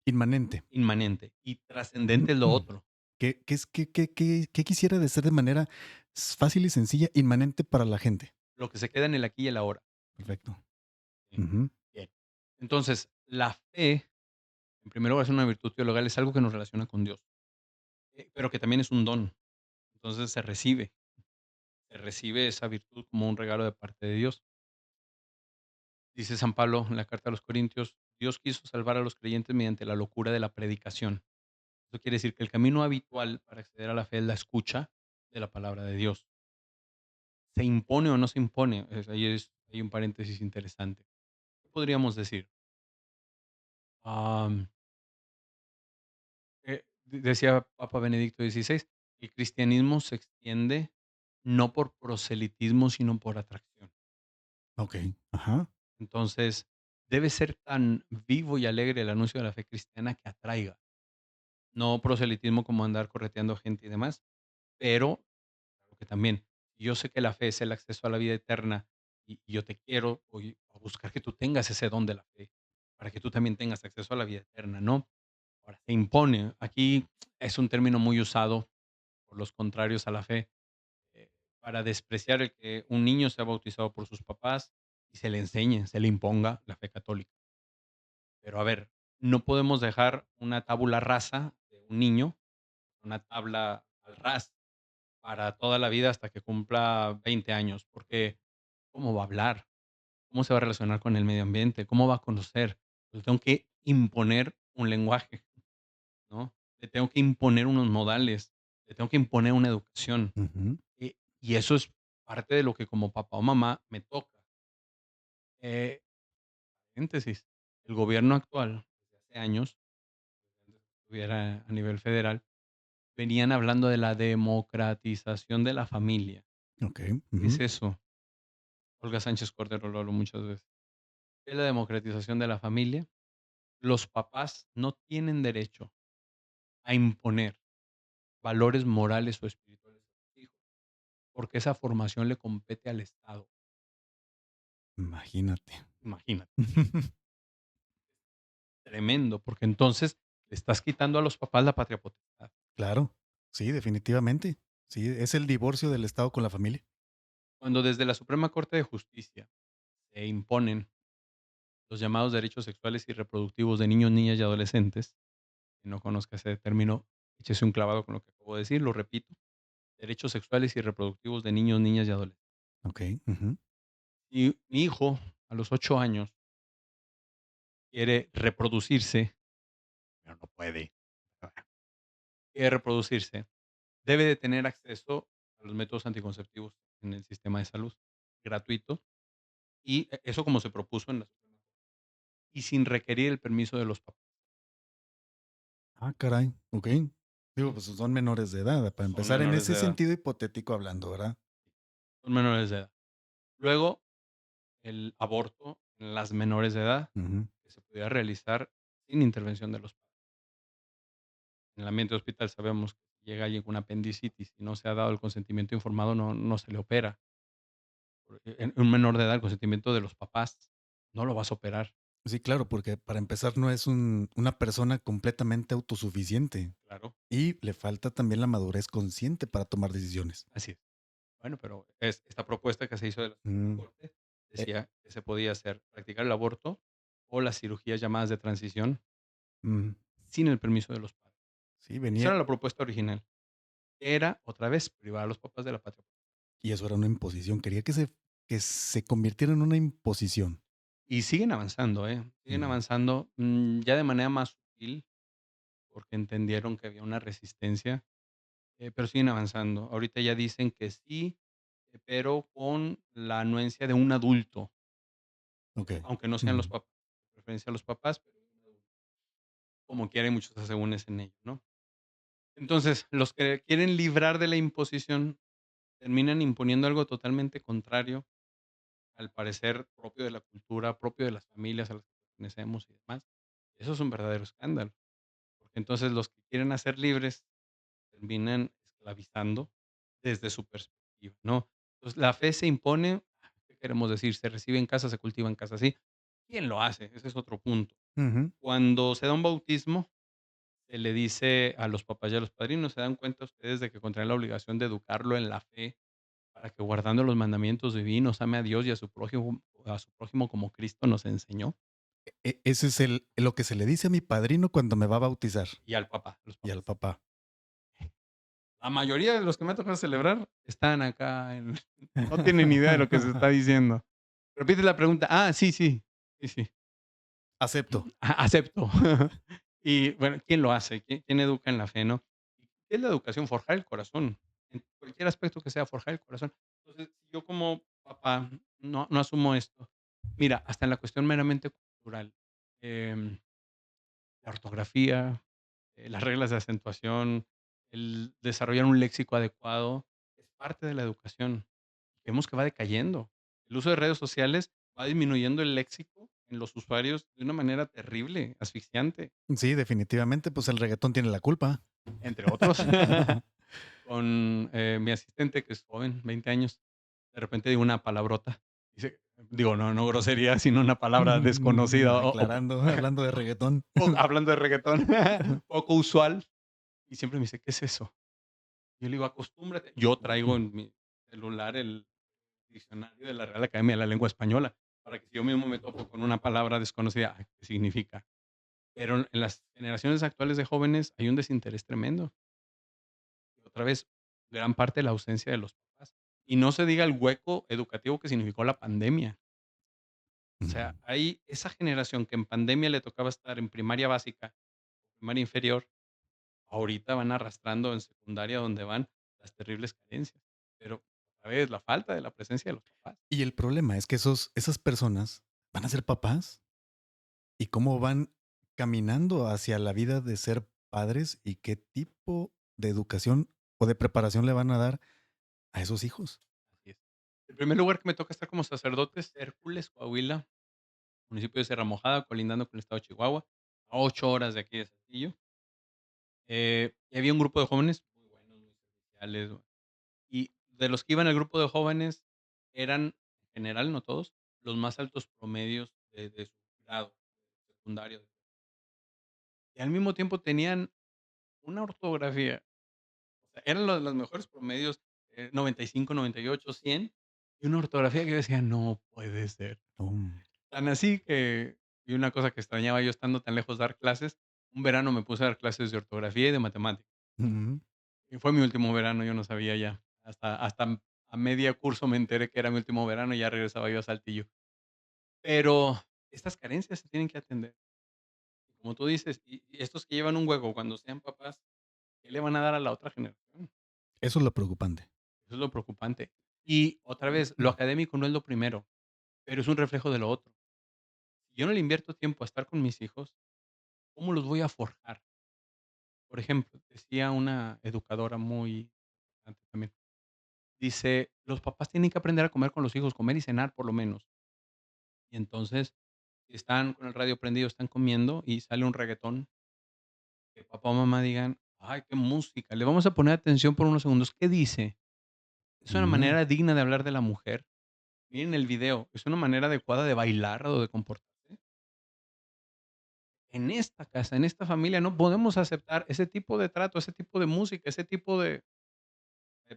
Inmanente. Inmanente. Y trascendente es lo otro, ¿Qué quisiera de ser de manera fácil y sencilla, inmanente para la gente? lo que se queda en el aquí y el ahora. Perfecto. Sí, Ujú. bien. Entonces, la fe, en primer lugar, es una virtud teologal, es algo que nos relaciona con Dios, pero que también es un don. Entonces se recibe esa virtud como un regalo de parte de Dios. Dice San Pablo en la carta a los Corintios, Dios quiso salvar a los creyentes mediante la locura de la predicación. Eso quiere decir que el camino habitual para acceder a la fe es la escucha de la palabra de Dios. ¿Se impone o no se impone? Hay un paréntesis interesante. ¿Qué podríamos decir? Am, decía Papa Benedicto XVI, el cristianismo se extiende no por proselitismo, sino por atracción. Ok. Ajá. Entonces, debe ser tan vivo y alegre el anuncio de la fe cristiana que atraiga. No proselitismo como andar correteando gente y demás, pero claro que también, yo sé que la fe es el acceso a la vida eterna y yo te quiero a buscar que tú tengas ese don de la fe, para que tú también tengas acceso a la vida eterna, ¿no? Ahora, se impone. Aquí es un término muy usado por los contrarios a la fe, eh, para despreciar el que un niño sea bautizado por sus papás y se le enseñe, se le imponga la fe católica. Pero a ver, no podemos dejar una tabula rasa de un niño, una tabla al ras para toda la vida hasta que cumpla 20 años, porque ¿cómo va a hablar? ¿Cómo se va a relacionar con el medio ambiente? ¿Cómo va a conocer? Le tengo que imponer un lenguaje, ¿no? Le tengo que imponer unos modales, le tengo que imponer una educación. Ujú. Y eso es parte de lo que como papá o mamá me toca. Eh, paréntesis, el gobierno actual, desde hace años, desde antes que estuviera a nivel federal, venían hablando de la democratización de la familia. Ok. ¿Qué es Ujú. eso? Olga Sánchez Cordero lo habló muchas veces. ¿Qué es la democratización de la familia? Los papás no tienen derecho a imponer valores morales o espirituales a sus hijos, porque esa formación le compete al Estado. Imagínate. Imagínate, tremendo, porque entonces le estás quitando a los papás la patria potestad. Claro. Sí, definitivamente. Sí, es el divorcio del Estado con la familia. Cuando desde la Suprema Corte de Justicia se imponen los llamados derechos sexuales y reproductivos de niños, niñas y adolescentes, que no conozca ese término, échese un clavado con lo que acabo de decir, lo repito, derechos sexuales y reproductivos de niños, niñas y adolescentes. Ok. Ujú. Y mi hijo, a los 8 años, quiere reproducirse, pero no puede. Quiere reproducirse, debe de tener acceso a los métodos anticonceptivos en el sistema de salud, gratuito, y eso como se propuso en la Suprema Corte, y sin requerir el permiso de los papás. Ah, caray. Ok. Digo, ¿sí? pues son menores de edad, para Son empezar en menores ese de edad, sentido hipotético hablando, ¿verdad? son menores de edad. Luego, el aborto en las menores de edad, Ujú. que se pudiera realizar sin intervención de los padres. En el ambiente de hospital sabemos que si llega alguien con apendicitis y no se ha dado el consentimiento informado, no se le opera. En un menor de edad, el consentimiento de los papás, no lo vas a operar, Sí, claro, porque para empezar no es una persona completamente autosuficiente claro, y le falta también la madurez consciente para tomar decisiones. así es. Bueno, pero esta propuesta que se hizo de la Suprema Mm, Corte eh, decía que se podía hacer, practicar el aborto o las cirugías llamadas de transición mm, sin el permiso de los padres. sí, Esa venía era la propuesta original. Era, otra vez, privar a los papás de la patria. y eso era una imposición. Quería que se convirtiera en una imposición. Y siguen avanzando, ¿eh? Siguen Ujú. avanzando, ya de manera más sutil, porque entendieron que había una resistencia, pero siguen avanzando. Ahorita ya dicen que sí, pero con la anuencia de un adulto, Ok. aunque no sean los Ujú. papás, de preferencia los papás, pero como quiera hay muchos asegúnes en ello, ¿no? Entonces, los que quieren librar de la imposición terminan imponiendo algo totalmente contrario, al parecer propio de la cultura, propio de las familias a las que pertenecemos y demás. Eso es un verdadero escándalo, porque entonces los que quieren hacer libres terminan esclavizando desde su perspectiva, ¿no? Entonces, la fe se impone, ¿qué queremos decir? Se recibe en casa, se cultiva en casa, sí. ¿Quién lo hace? Ese es otro punto. Ujú. Cuando se da un bautismo, se le dice a los papás y a los padrinos, ¿se dan cuenta ustedes de que contraen la obligación de educarlo en la fe para que guardando los mandamientos divinos ame a Dios y a su prójimo como Cristo nos enseñó? Ese es lo que se le dice a mi padrino cuando me va a bautizar Y al papá, los y al papás. papá. La mayoría de los que me ha tocado celebrar están acá en no tienen ni idea de lo que se está diciendo. Repite la pregunta. Ah, sí, sí. Sí, sí. Acepto. Acepto. Y bueno, ¿quién lo hace? ¿Quién educa en la fe, no? ¿Qué es la educación? Forjar el corazón. En cualquier aspecto que sea, forjar el corazón. Entonces, si yo como papá no asumo esto, mira, hasta en la cuestión meramente cultural, em, la ortografía, las reglas de acentuación, el desarrollar un léxico adecuado, es parte de la educación. Vemos que va decayendo. El uso de redes sociales va disminuyendo el léxico en los usuarios de una manera terrible, asfixiante, Sí, definitivamente, pues el reggaetón tiene la culpa. entre otros. Con, mi asistente, que es joven, 20 años, de repente digo una palabrota. Dice, digo, no grosería, sino una palabra desconocida Aclarando, hablando de reggaetón. hablando de reguetón, poco usual, y siempre me dice: "¿Qué es eso?". Yo le digo: "Acostúmbrate". Yo traigo en mi celular el diccionario de la Real Academia de la Lengua Española, para que si yo mismo me topo con una palabra desconocida, ¿qué significa? Pero en las generaciones actuales de jóvenes hay un desinterés tremendo. Y otra vez, gran parte de la ausencia de los papás. Y no se diga el hueco educativo que significó la pandemia. O sea, hay esa generación que en pandemia le tocaba estar en primaria básica, primaria inferior, ahorita van arrastrando en secundaria donde van las terribles carencias. Pero, otra vez, la falta de la presencia de los papás. Y el problema es que esas personas van a ser papás y cómo van caminando hacia la vida de ser padres y qué tipo de educación o de preparación le van a dar a esos hijos. Así es. El primer lugar que me toca estar como sacerdote es Hércules, Coahuila, municipio de Sierra Mojada, colindando con el estado de Chihuahua, a 8 horas de aquí de Saltillo. Y había un grupo de jóvenes muy buenos, muy serviciales, y de los que iban al grupo de jóvenes eran, en general, no todos, los más altos promedios de su grado secundario. Y al mismo tiempo tenían una ortografía, o sea, eran los mejores promedios, 95, 98, 100, y una ortografía que yo decía: "No puede ser". Mm, Tan así que y una cosa que extrañaba yo estando tan lejos de dar clases, un verano me puse a dar clases de ortografía y de matemáticas. ujú. Y fue mi último verano, yo no sabía ya. Hasta a media curso me enteré que era mi último verano y ya regresaba yo a Saltillo. Pero estas carencias se tienen que atender. Y como tú dices, y estos que llevan un hueco cuando sean papás, ¿qué le van a dar a la otra generación? Eso es lo preocupante. Eso es lo preocupante. Y otra vez, lo académico no es lo primero, pero es un reflejo de lo otro. Si yo no le invierto tiempo a estar con mis hijos, ¿cómo los voy a forjar? Por ejemplo, decía una educadora muy importante también, dice: "Los papás tienen que aprender a comer con los hijos, comer y cenar por lo menos". Y entonces, si están con el radio prendido, están comiendo y sale un reguetón, que papá o mamá digan: "Ay, qué música, le vamos a poner atención por unos segundos, ¿qué dice? ¿Es una Mm, manera digna de hablar de la mujer? Miren el video, ¿es una manera adecuada de bailar o de comportarse? En esta casa, en esta familia, no podemos aceptar ese tipo de trato, ese tipo de música, ese tipo de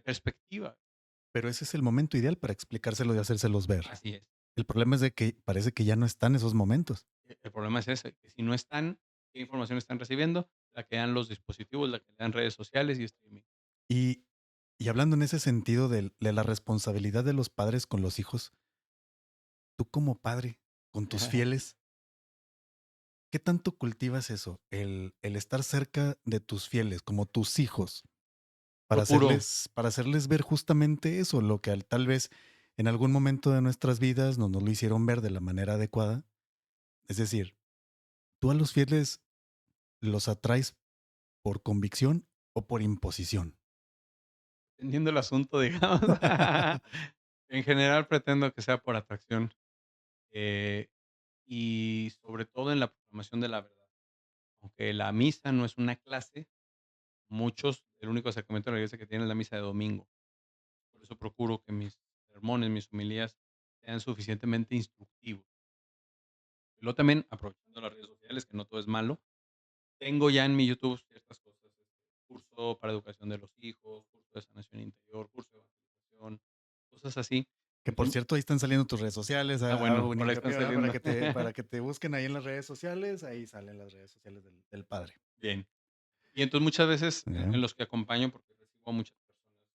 perspectiva". pero ese es el momento ideal para explicárselo y hacérselos ver. Así es. El problema es de que parece que ya no están esos momentos. El problema es ese, que si no están, ¿qué información están recibiendo? La que dan los dispositivos, la que dan redes sociales y streaming. Y, y hablando en ese sentido de la responsabilidad de los padres con los hijos, tú como padre, con tus fieles, ¿qué tanto cultivas eso? El estar cerca de tus fieles, como tus hijos, Procuro, para hacerles ver justamente eso, lo que tal vez en algún momento de nuestras vidas no nos lo hicieron ver de la manera adecuada. Es decir, tú a los fieles los atraes por convicción o por imposición. entendiendo el asunto, digamos, en general pretendo que sea por atracción, eh, y sobre todo en la proclamación de la verdad. Aunque la misa no es una clase, muchos, el único sacramento de la iglesia que tienen es la misa de domingo. Por eso procuro que mis sermones, mis homilías sean suficientemente instructivos. Y luego también, aprovechando las redes sociales, que no todo es malo, tengo ya en mi YouTube ciertas cosas, curso para educación de los hijos, curso de sanación interior, curso de evangelización, cosas así. Que por Entonces, cierto, ahí están saliendo tus redes sociales. Hago bueno, un por ahí están hincapié, ¿verdad? saliendo. Para que te busquen ahí en las redes sociales. Ahí salen las redes sociales del padre. Bien. Y entonces muchas veces Ya. en los que acompaño, porque recibo a muchas personas,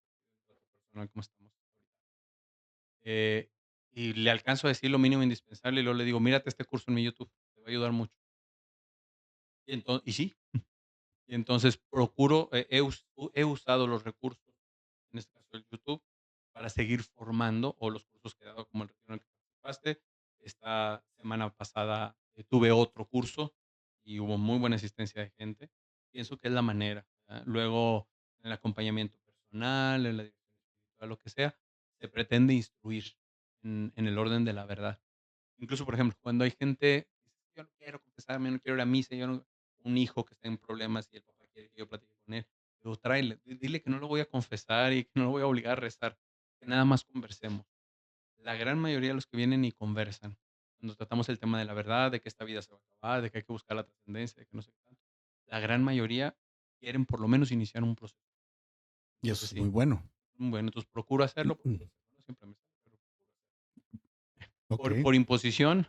trato personal como estamos ahorita, eh, y le alcanzo a decir lo mínimo indispensable y luego le digo: "Mírate este curso en mi YouTube, te va a ayudar mucho". Y sí, y entonces procuro, he usado los recursos, en este caso el YouTube, para seguir formando, o los cursos que he dado, como el retiro en el que participaste. Esta semana pasada, tuve otro curso y hubo muy buena asistencia de gente. Pienso que es la manera, ¿verdad? Luego, en el acompañamiento personal, en la dirección espiritual, lo que sea, se pretende instruir en el orden de la verdad. Incluso, por ejemplo, cuando hay gente, dice: "Yo no quiero confesarme, yo no quiero ir a misa, yo no", un hijo que está en problemas y el papá quiere que yo platique con él, digo: "Tráele, dile que no lo voy a confesar y que no lo voy a obligar a rezar, que nada más conversemos". La gran mayoría de los que vienen ni conversan. Cuando tratamos el tema de la verdad, de que esta vida se va a acabar, de que hay que buscar la trascendencia, de que no sé qué tanto, la gran mayoría quieren por lo menos iniciar un proceso. Y eso Entonces es muy sí, bueno. bueno, entonces procuro hacerlo, procuro hacerlo, no siempre me sale, pero procuro hacerlo. Ok. Por imposición.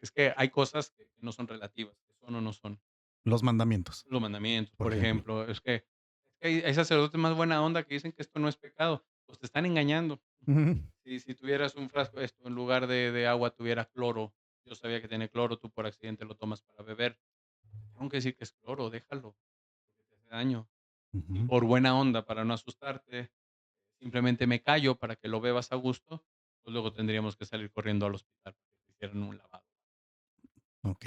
Es que hay cosas que no son relativas, que son o no son. Los mandamientos, Los mandamientos, por por ejemplo. ejemplo, es que hay sacerdotes más buena onda que dicen que esto no es pecado, pues te están engañando. Ujú. Si tuvieras un frasco, esto en lugar de agua tuviera cloro, yo sabía que tiene cloro, tú por accidente lo tomas para beber, tengo que decir que es cloro, déjalo, porque te hace daño. Y Ujú. por buena onda, para no asustarte, simplemente me callo para que lo bebas a gusto, pues luego tendríamos que salir corriendo al hospital para que te hicieran un lavado. Ok.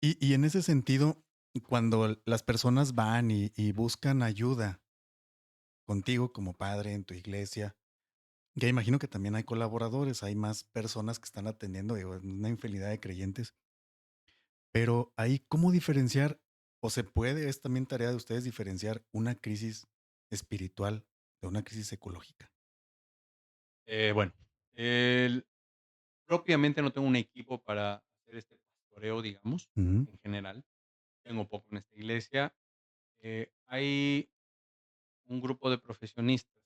Y en ese sentido, cuando las personas van y buscan ayuda contigo como padre en tu iglesia, ya imagino que también hay colaboradores, hay más personas que están atendiendo, digo, una infinidad de creyentes. Pero ahí, ¿cómo diferenciar? ¿O se puede, es también tarea de ustedes diferenciar una crisis espiritual de una crisis ecológica? Bueno, el propiamente no tengo un equipo para hacer este pastoreo, digamos, Ujú. en general. Tengo poco en esta iglesia. Hay un grupo de profesionistas,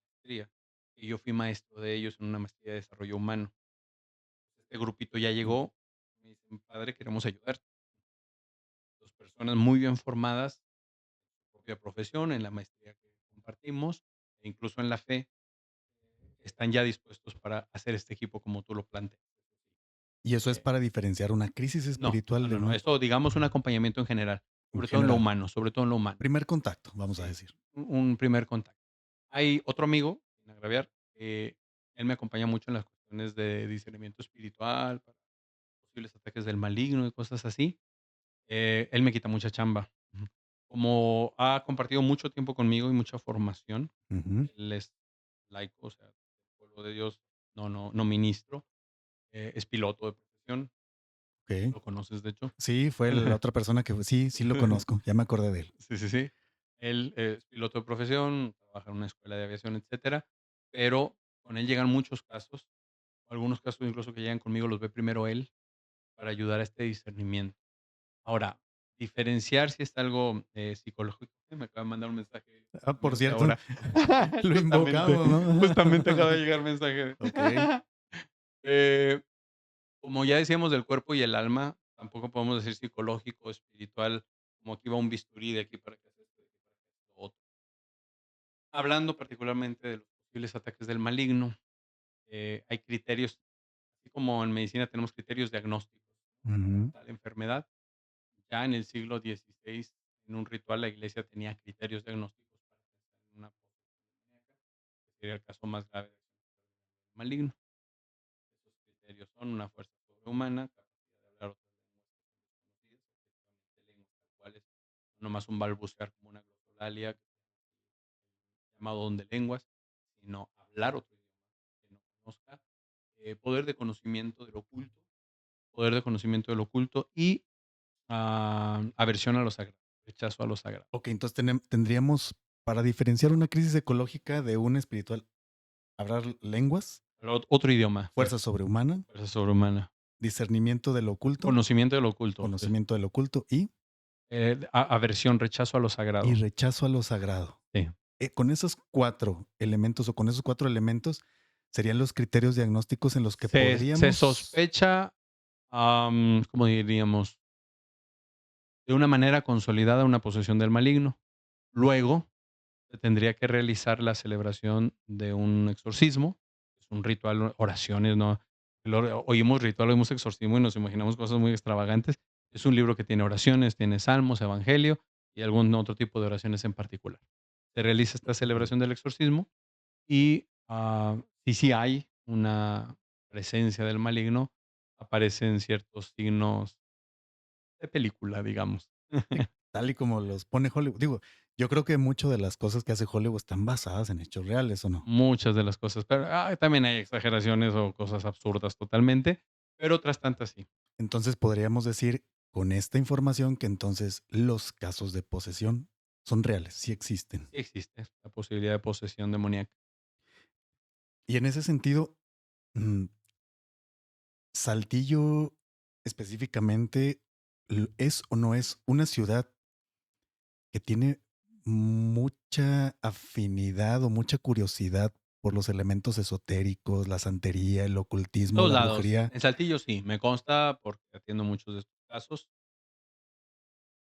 maestría, y yo fui maestro de ellos en una maestría de desarrollo humano. Este grupito ya Mm. llegó, me dicen: "Padre, queremos ayudarte". 2 personas muy bien formadas en su propia profesión, en la maestría que compartimos, e incluso en la fe, están ya dispuestos para hacer este equipo como tú lo planteas. Y eso es Eh para diferenciar una crisis No, espiritual no, de no, no. una Esto, digamos, un acompañamiento en general, en sobre todo en lo general. humano, sobre todo en lo humano. Primer contacto, vamos a Sí, decir. un primer contacto. Hay otro amigo, sin agraviar, él me acompaña mucho en las cuestiones de discernimiento espiritual, para posibles ataques del maligno y cosas así. Él me quita mucha chamba. como ha compartido mucho tiempo conmigo y mucha formación, Ujú, él es laico, o sea, del pueblo de Dios, no ministro, es piloto de profesión, okey. lo conoces, de hecho. Sí, fue la otra persona que sí, sí lo conozco, ya me acordé de él. Sí, sí, sí. Él es piloto de profesión, trabaja en una escuela de aviación, etcétera, pero con él llegan muchos casos, algunos casos incluso que llegan conmigo los ve primero él para ayudar a este discernimiento. Ahora, diferenciar si es algo, psicológico, me acaba de mandar un mensaje Ah, por justamente cierto, ahora. lo Justamente, invocamos, ¿no? justamente acaba de llegar mensaje. Okey. Eh, Como ya decíamos del cuerpo y el alma, tampoco podemos decir psicológico, espiritual, como aquí va un bisturí de aquí para que hagas esto, de aquí para que hagas lo otro. Hablando particularmente de los posibles ataques del maligno, hay criterios, así como en medicina tenemos criterios diagnósticos, ¿no? Para Ujú. tal enfermedad. Ya en el siglo XVI, en un ritual, la iglesia tenía criterios diagnósticos para pensar en una posesión demoníaca, que sería el caso más grave de acción maligno. Esos criterios son una fuerza sobrehumana, capacidad de hablar otras lenguas que son desconocidas, efectivamente lenguas tal cuales, no nomás un balbucear como una glosolalia, llamado don de lenguas, sino hablar otro idioma que no conozca, poder de conocimiento del oculto, poder de conocimiento del oculto y aversión a lo sagrado, rechazo a lo sagrado. Okey, entonces tendríamos, para diferenciar una crisis ecológica de una espiritual, hablar lenguas, Pero otro idioma, fuerza sobrehumana, fuerza sobrehumana, discernimiento del oculto, conocimiento del oculto, sí. conocimiento del oculto Aversión, rechazo a lo y sagrado. rechazo a lo sagrado. Sí. Con esos 4 elementos, o con esos 4 elementos, serían los criterios diagnósticos en los que Se podríamos. sospecha, ¿cómo diríamos? De una manera consolidada una posesión del maligno. Luego, se tendría que realizar la celebración de un exorcismo, es un ritual, oraciones, ¿no? Oímos ritual, oímos exorcismo y nos imaginamos cosas muy extravagantes. Es un libro que tiene oraciones, tiene salmos, evangelio y algún otro tipo de oraciones en particular. Se realiza esta Ujú. celebración del exorcismo y, si sí hay una presencia del maligno, aparecen ciertos signos de película, digamos. Sí, tal y como los pone Hollywood. Digo, yo creo que mucho de las cosas que hace Hollywood están basadas en hechos reales, ¿o no? Muchas de las cosas, pero, también hay exageraciones o cosas absurdas totalmente, pero otras tantas sí. Entonces, podríamos decir con esta información que entonces los casos de posesión son reales, sí existen. Sí existe la posibilidad de posesión demoníaca. Y en ese sentido, mm, Saltillo específicamente, ¿es o no es una ciudad que tiene mucha afinidad o mucha curiosidad por los elementos esotéricos, la santería, el En ocultismo, todos la lados. brujería? En Saltillo sí, me consta porque atiendo muchos de estos casos,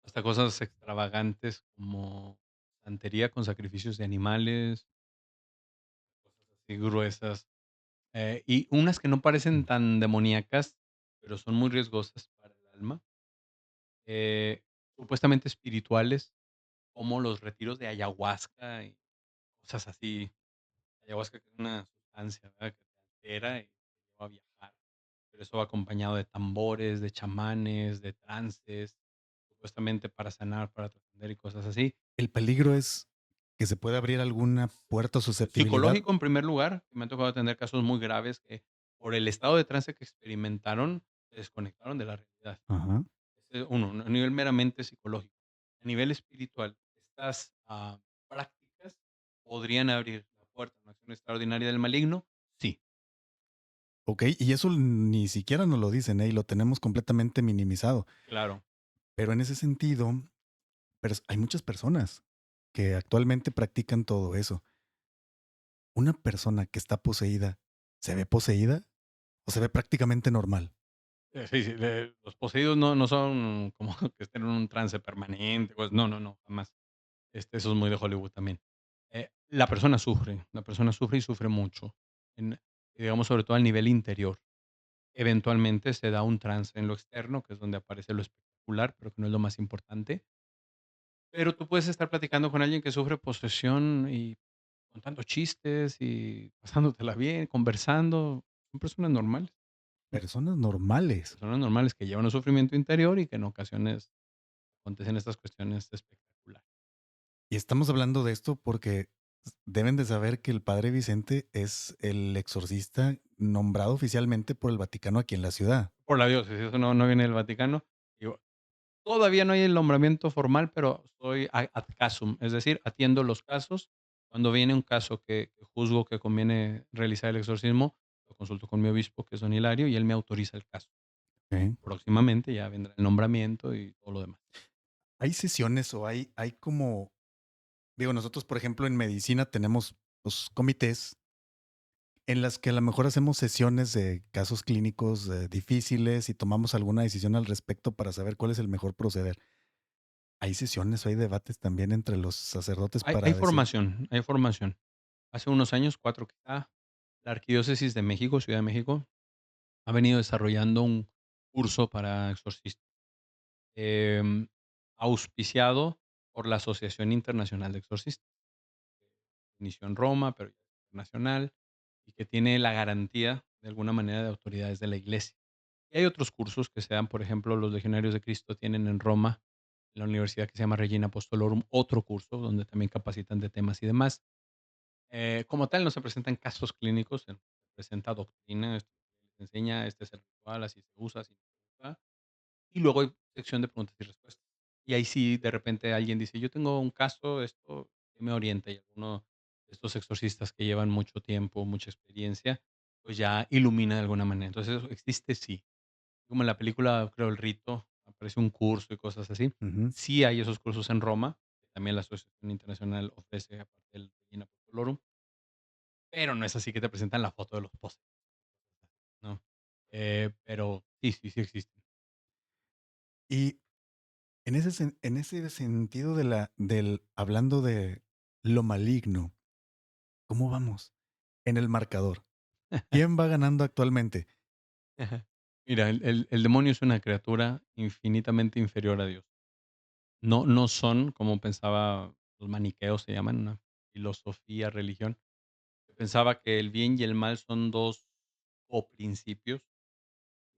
hasta cosas extravagantes como santería con sacrificios de animales, cosas así gruesas, y unas que no parecen Mm, tan demoníacas, pero son muy riesgosas para el alma, eh, supuestamente espirituales, como los retiros de ayahuasca y cosas así. Ayahuasca, que es una sustancia, ¿verdad?, que te altera y te lleva a viajar, pero eso va acompañado de tambores, de chamanes, de trances, supuestamente para sanar, para trascender y cosas así. el peligro es que se puede abrir alguna puerta o susceptibilidad. Psicológico, en primer lugar, me ha tocado tener casos muy graves que, por el estado de trance que experimentaron, se desconectaron de la realidad. Ajá. Ese uno, a nivel meramente psicológico. A nivel espiritual, estas, prácticas podrían abrir la puerta a una acción extraordinaria del maligno, sí, Okey, y eso ni siquiera nos lo dicen, y lo tenemos completamente minimizado. claro. Pero en ese sentido, hay muchas personas que actualmente practican todo eso. ¿Una persona que está poseída, se ve poseída o se ve prácticamente normal? Sí, sí, los poseídos no son como que estén en un trance permanente, pues, no, jamás. Eso es muy de Hollywood también. La persona sufre y sufre mucho, en digamos, sobre todo al nivel interior. Eventualmente se da un trance en lo externo, que es donde aparece lo espectacular, pero que no es lo más importante. Pero tú puedes estar platicando con alguien que sufre posesión y contando chistes y pasándotela bien, conversando. Son Personas normales. personas normales que llevan un sufrimiento interior y que en ocasiones acontecen estas cuestiones espectaculares. Y estamos hablando de esto porque deben de saber que el padre Vicente es el exorcista nombrado oficialmente por el Vaticano aquí en la ciudad. Por la diócesis, eso no viene del Vaticano. Digo, todavía no hay el nombramiento formal, pero soy ad casum, es decir, atiendo los casos. Cuando viene un caso que juzgo que conviene realizar el exorcismo, lo consulto con mi obispo, que es don Hilario, y él me autoriza el caso. Okey. Próximamente ya vendrá el nombramiento y todo lo demás. ¿Hay sesiones o hay como digo, nosotros, por ejemplo, en medicina tenemos, pues, comités en las que a lo mejor hacemos sesiones de casos clínicos, difíciles y tomamos alguna decisión al respecto para saber cuál es el mejor proceder. ¿Hay sesiones o hay debates también entre los sacerdotes Hay para decir? formación, hay formación. Hace unos años, 4 quizá, la Arquidiócesis de México, Ciudad de México, ha venido desarrollando un curso para exorcistas, em, auspiciado por la Asociación Internacional de Exorcistas. Inició en Roma, pero ya es internacional, y que tiene la garantía, de alguna manera, de autoridades de la Iglesia. Y hay otros cursos que se dan, por ejemplo, los Legionarios de Cristo tienen en Roma, en la universidad que se llama Regina Apostolorum, otro curso donde también capacitan de temas y demás. Como tal, no se presentan casos clínicos, se presenta doctrina, esto se enseña, este es el ritual, así se usa, así no se usa. Y luego hay sección de preguntas y respuestas. Y ahí sí, de repente alguien dice: "Yo tengo un caso, esto, ¿qué me orienta?". Y alguno de estos exorcistas que llevan mucho tiempo, mucha experiencia, pues ya ilumina de alguna manera. Entonces, eso existe, sí. Como en la película, creo, El Rito, aparece un curso y cosas así. Ujú, Sí hay esos cursos en Roma, que también la Asociación Internacional ofrece, aparte del Regina Apostolorum, pero no es así que te presentan la foto de los pósters, ¿no? Pero sí, sí, sí existen. y en ese sentido de la del hablando de lo maligno, ¿cómo vamos en el marcador? ¿Quién va ganando actualmente? Mira, el demonio es una criatura infinitamente inferior a Dios. No son, como pensaba los maniqueos, se llaman, una filosofía, religión, que pensaba que el bien y el mal son 2 coprincipios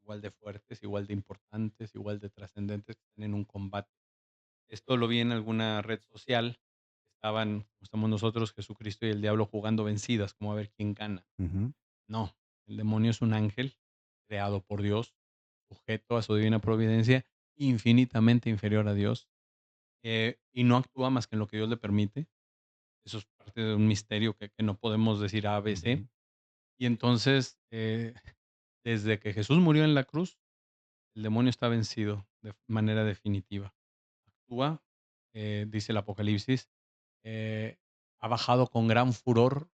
igual de fuertes, igual de importantes, igual de trascendentes, que están en un combate. Esto lo vi en alguna red social, estaban, como estamos nosotros, Jesucristo y el diablo jugando vencidas, como a ver quién gana. Ujú, No, el demonio es un ángel creado por Dios, sujeto a su divina providencia, infinitamente inferior a Dios, y no actúa más que en lo que Dios le permite. Eso es parte de un misterio que no podemos decir A, B, C. ujú, Y entonces, desde que Jesús murió en la cruz, el demonio está vencido de manera definitiva. Actúa, dice el Apocalipsis, eh, ha bajado con gran furor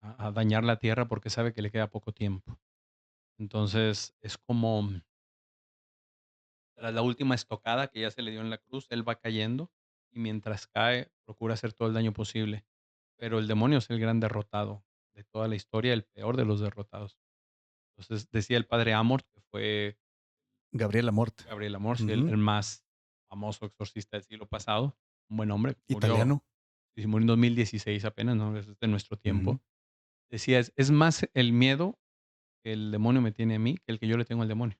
a dañar la tierra porque sabe que le queda poco tiempo. Entonces, es como tras la última estocada que ya se le dio en la cruz, él va cayendo y mientras cae procura hacer todo el daño posible. Pero el demonio es el gran derrotado de toda la historia, el peor de los derrotados. Entonces, decía el padre Amort, que fue Gabriel Amort, Gabriel Amort, sí, ujú, el más famoso exorcista del siglo pasado, un buen hombre, murió, italiano, y murió en 2016 apenas, ¿no? Es de nuestro ujú, tiempo. Decía: "Es más el miedo que el demonio me tiene a mí, que el que yo le tengo al demonio".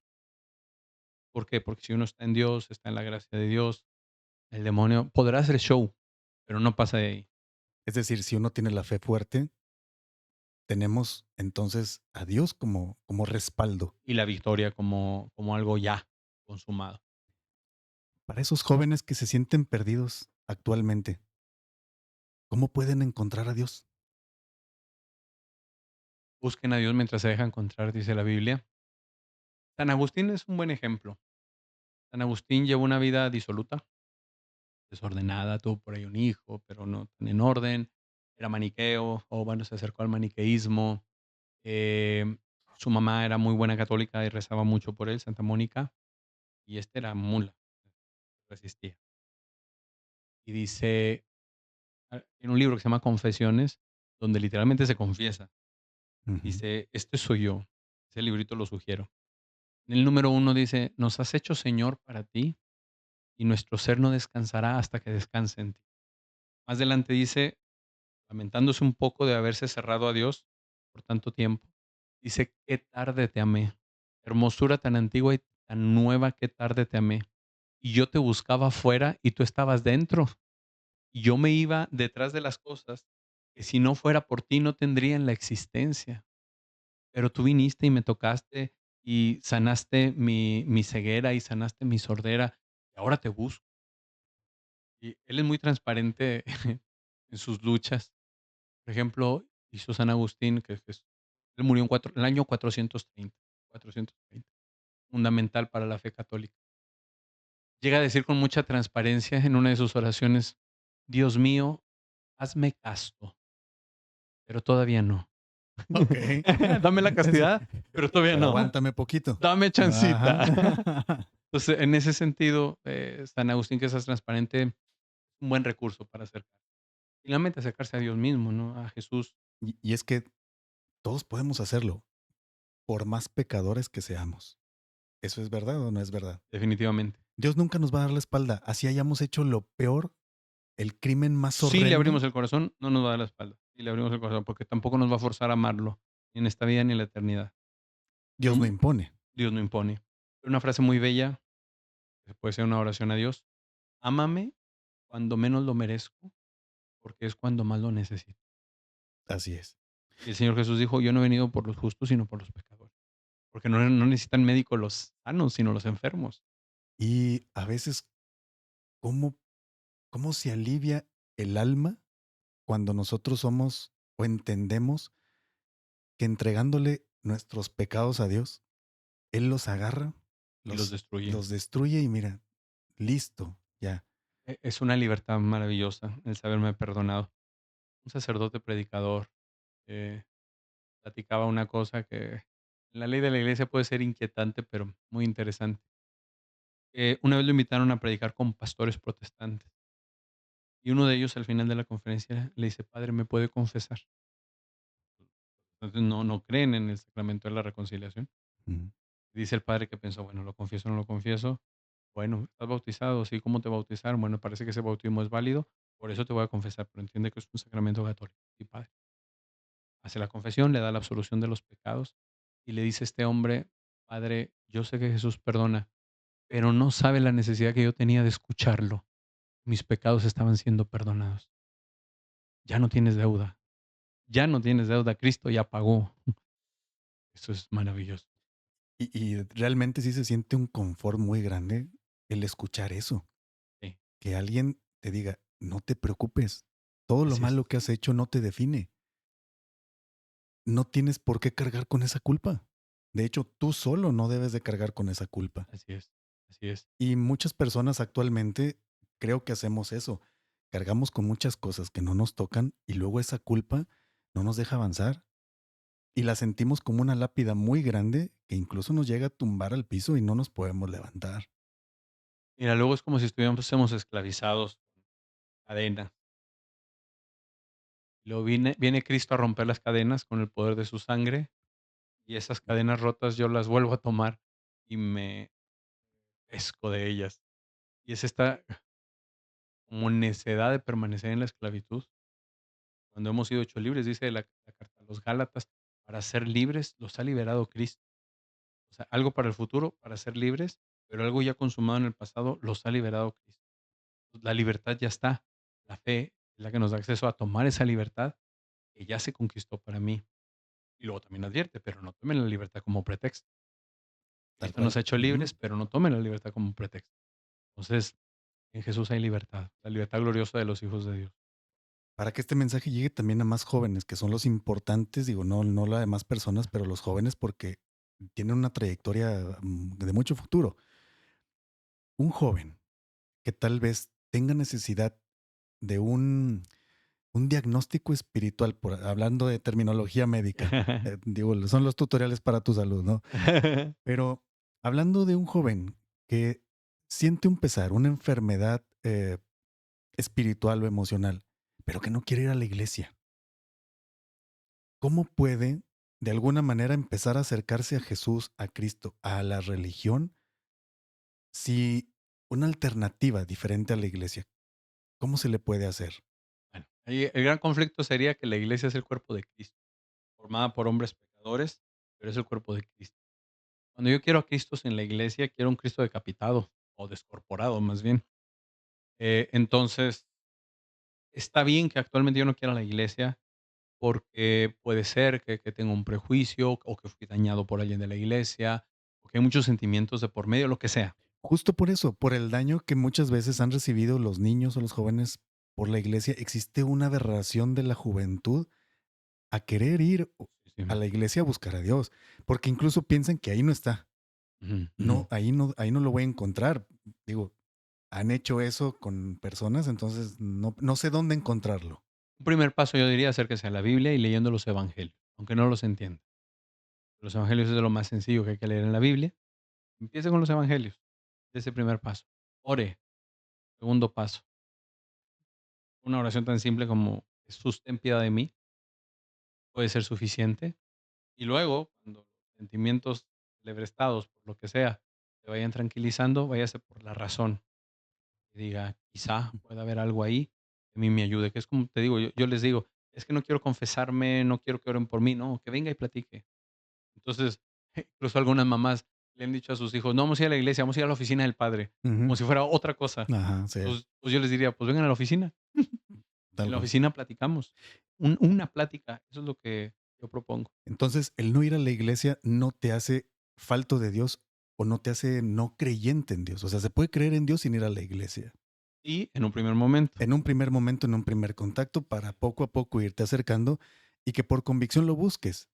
¿Por qué? Porque si uno está en Dios, está en la gracia de Dios, el demonio podrá hacer show, pero no pasa de ahí. es decir, si uno tiene la fe fuerte, tenemos entonces a Dios como respaldo. Y la victoria como algo ya consumado. Para esos jóvenes que se sienten perdidos actualmente, ¿cómo pueden encontrar a Dios? Busquen a Dios mientras se deja encontrar, dice la Biblia. San Agustín es un buen ejemplo. San Agustín llevó una vida disoluta, desordenada, tuvo por ahí un hijo, pero no tan en orden. Era maniqueo, o bueno, se acercó al maniqueísmo. Su mamá era muy buena católica y rezaba mucho por él, Santa Mónica, y este era mula, resistía. Y dice, en un libro que se llama Confesiones, donde literalmente se confiesa. Ujú. Dice: "Este soy yo". Ese librito lo sugiero. En el número uno dice: "Nos has hecho Señor para ti, y nuestro ser no descansará hasta que descanse en ti". Más adelante dice, lamentándose un poco de haberse cerrado a Dios por tanto tiempo, dice: "Qué tarde te amé, hermosura tan antigua y tan nueva, qué tarde te amé. Y yo te buscaba afuera y tú estabas dentro, y yo me iba detrás de las cosas que si no fuera por ti no tendrían la existencia. Pero tú viniste y me tocaste y sanaste mi ceguera y sanaste mi sordera, y ahora te busco. Y él es muy transparente en sus luchas. Por ejemplo, hizo San Agustín, él murió en el año 430, fundamental para la fe católica. Llega a decir con mucha transparencia en una de sus oraciones: "Dios mío, hazme casto, pero todavía no. Okey. Dame la Sí, castidad, pero todavía pero no. aguántame poquito. Dame Ajá. chancita". Entonces, en ese sentido, San Agustín, que es transparente, un buen recurso para acercar. Finalmente, acercarse a Dios mismo, ¿no? A Jesús, Y es que todos podemos hacerlo, por más pecadores que seamos. ¿Eso es verdad o no es verdad? definitivamente. Dios nunca nos va a dar la espalda, así hayamos hecho lo peor, el crimen más Si le horrendo. abrimos el corazón, no nos va a dar la espalda. Si le abrimos el corazón, porque tampoco nos va a forzar a amarlo, ni en esta vida ni en la eternidad. Dios no Mm, impone. Dios no impone. Una frase muy bella, que puede ser una oración a Dios: "Ámame cuando menos lo merezco, porque es cuando más lo necesito". Así es. Y el Señor Jesús dijo: "Yo no he venido por los justos, sino por los pecadores". Porque no necesitan médico los sanos, sino los enfermos. Y a veces, ¿cómo cómo se alivia el alma cuando nosotros somos o entendemos que entregándole nuestros pecados a Dios, Él los agarra, Y los destruye. los destruye y mira, listo, ya. Es una libertad maravillosa el saberme perdonado. Un sacerdote predicador, eh, platicaba una cosa que en la ley de la iglesia puede ser inquietante, pero muy interesante. Una vez lo invitaron a predicar con pastores protestantes, y uno de ellos, al final de la conferencia, le dice: "Padre, ¿me puede confesar?". Entonces, no creen en el sacramento de la reconciliación. Mm, Dice el padre que pensó: "Bueno, ¿lo confieso o no lo confieso?". "Bueno, ¿estás bautizado?". "Sí". "¿Cómo te bautizaron?". "Bueno, parece que ese bautismo es válido, por eso te voy a confesar, pero entiende que es un sacramento católico". "Sí, padre". Hace la confesión, le da la absolución de los pecados y le dice este hombre: "Padre, yo sé que Jesús perdona, pero no sabe la necesidad que yo tenía de escucharlo. Mis pecados estaban siendo perdonados. Ya no tienes deuda, ya no tienes deuda, Cristo ya pagó". Eso es maravilloso. y realmente sí se siente un confort muy grande el escuchar eso, Sí, que alguien te diga: "No te preocupes, todo lo así es, malo que has hecho no te define, no tienes por qué cargar con esa culpa. De hecho, tú solo no debes de cargar con esa culpa". así es, así es. Y muchas personas actualmente creo que hacemos eso. Cargamos con muchas cosas que no nos tocan y luego esa culpa no nos deja avanzar y la sentimos como una lápida muy grande que incluso nos llega a tumbar al piso y no nos podemos levantar. Mira, luego es como si estuviésemos esclavizados, cadena. Luego viene Cristo a romper las cadenas con el poder de su sangre, y esas cadenas rotas yo las vuelvo a tomar y me pesco de ellas. Y es esta como necedad de permanecer en la esclavitud, cuando hemos sido hechos libres, dice la carta a los Gálatas, para ser libres los ha liberado Cristo. O sea, algo para el futuro, para ser libres, pero algo ya consumado en el pasado, los ha liberado Cristo. La libertad ya está. La fe es la que nos da acceso a tomar esa libertad que ya se conquistó para mí. Y luego también advierte, pero no tomen la libertad como pretexto. Tal Cristo nos cual. ha hecho Ujú. libres, pero no tomen la libertad como pretexto. Entonces, en Jesús hay libertad, la libertad gloriosa de los hijos de Dios. Para que este mensaje llegue también a más jóvenes, que son los importantes, digo, no las demás personas, pero los jóvenes porque tienen una trayectoria de mucho futuro. Un joven que tal vez tenga necesidad de un diagnóstico espiritual, por hablando de terminología médica, digo, son los tutoriales para tu salud, ¿no? Pero hablando de un joven que siente un pesar, una enfermedad espiritual o emocional, pero que no quiere ir a la iglesia, ¿cómo puede de alguna manera empezar a acercarse a Jesús, a Cristo, a la religión, si una alternativa diferente a la iglesia, cómo se le puede hacer? Bueno, ahí el gran conflicto sería que la iglesia es el cuerpo de Cristo, formada por hombres pecadores, pero es el cuerpo de Cristo. Cuando yo quiero a Cristo en la iglesia, quiero un Cristo decapitado o descorporado más bien. Entonces, está bien que actualmente yo no quiera la iglesia, porque puede ser que tenga un prejuicio, o que fui dañado por alguien de la iglesia, o que hay muchos sentimientos de por medio, lo que sea. Justo por eso, por el daño que muchas veces han recibido los niños o los jóvenes por la iglesia, existe una aberración de la juventud a querer ir Sí, sí. a la iglesia a buscar a Dios, porque incluso piensan que ahí no está. Ujú, ujú. No, ahí no lo voy a encontrar. Digo, han hecho eso con personas, entonces no sé dónde encontrarlo. Un primer paso, yo diría, acérquese a la Biblia y leyendo los evangelios, aunque no los entienda. Los evangelios es de lo más sencillo que hay que leer en la Biblia. Empiece con los evangelios, ese primer paso. Ore, segundo paso, una oración tan simple como: "Jesús, ten piedad de mí", puede ser suficiente. Y luego, cuando los sentimientos lebrestados, por lo que sea, se vayan tranquilizando, váyase por la razón. Y diga: "Quizá pueda haber algo ahí que a mí me ayude", que es como te digo, yo les digo: "Es que no quiero confesarme, no quiero que oren por mí", no, que venga y platique. Entonces, incluso algunas mamás le han dicho a sus hijos: "No vamos a ir a la iglesia, vamos a ir a la oficina del padre", como Ujú. si fuera otra cosa. Ajá, sí, Pues yo les diría: "Pues vengan a la oficina, tal en la cual. oficina platicamos". Una plática, eso es lo que yo propongo. Entonces, el no ir a la iglesia no te hace falto de Dios o no te hace no creyente en Dios. O sea, se puede creer en Dios sin ir a la iglesia. Y en un primer momento. En un primer momento, en un primer contacto, para poco a poco irte acercando y que por convicción lo busques,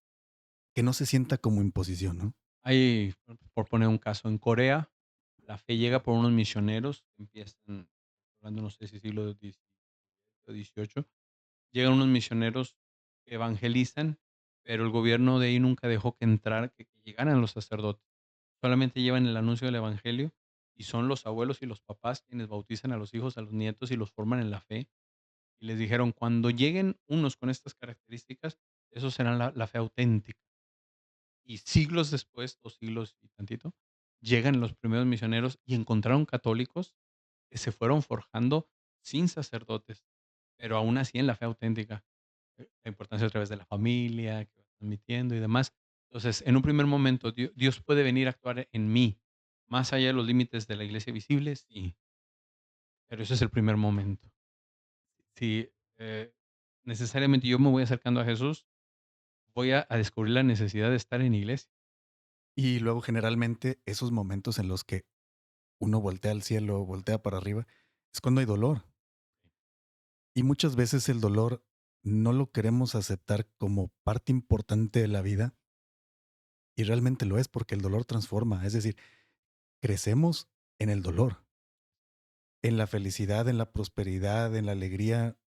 que no se sienta como imposición, ¿no? Hay, por poner un caso, en Corea, la fe llega por unos misioneros que empiezan, hablando, no sé si siglo XVII, llegan unos misioneros que evangelizan, pero el gobierno de ahí nunca dejó que llegaran los sacerdotes. Solamente llevan el anuncio del evangelio y son los abuelos y los papás quienes bautizan a los hijos, a los nietos y los forman en la fe. Y les dijeron: "Cuando lleguen unos con estas características, esos serán la fe auténtica". Y siglos después, 2 siglos y tantito, llegan los primeros misioneros y encontraron católicos que se fueron forjando sin sacerdotes, pero aún así en la fe auténtica. La importancia a través de la familia, que va transmitiendo y demás. Entonces, en un primer momento, Dios puede venir a actuar en mí, más allá de los límites de la iglesia visible, sí, pero ese es el primer momento. Si, necesariamente yo me voy acercando a Jesús, voy a descubrir la necesidad de estar en iglesia. Y luego generalmente esos momentos en los que uno voltea al cielo, voltea para arriba, es cuando hay dolor. Y muchas veces el dolor no lo queremos aceptar como parte importante de la vida y realmente lo es porque el dolor transforma. Es decir, crecemos en el dolor, en la felicidad, en la prosperidad, en la alegría.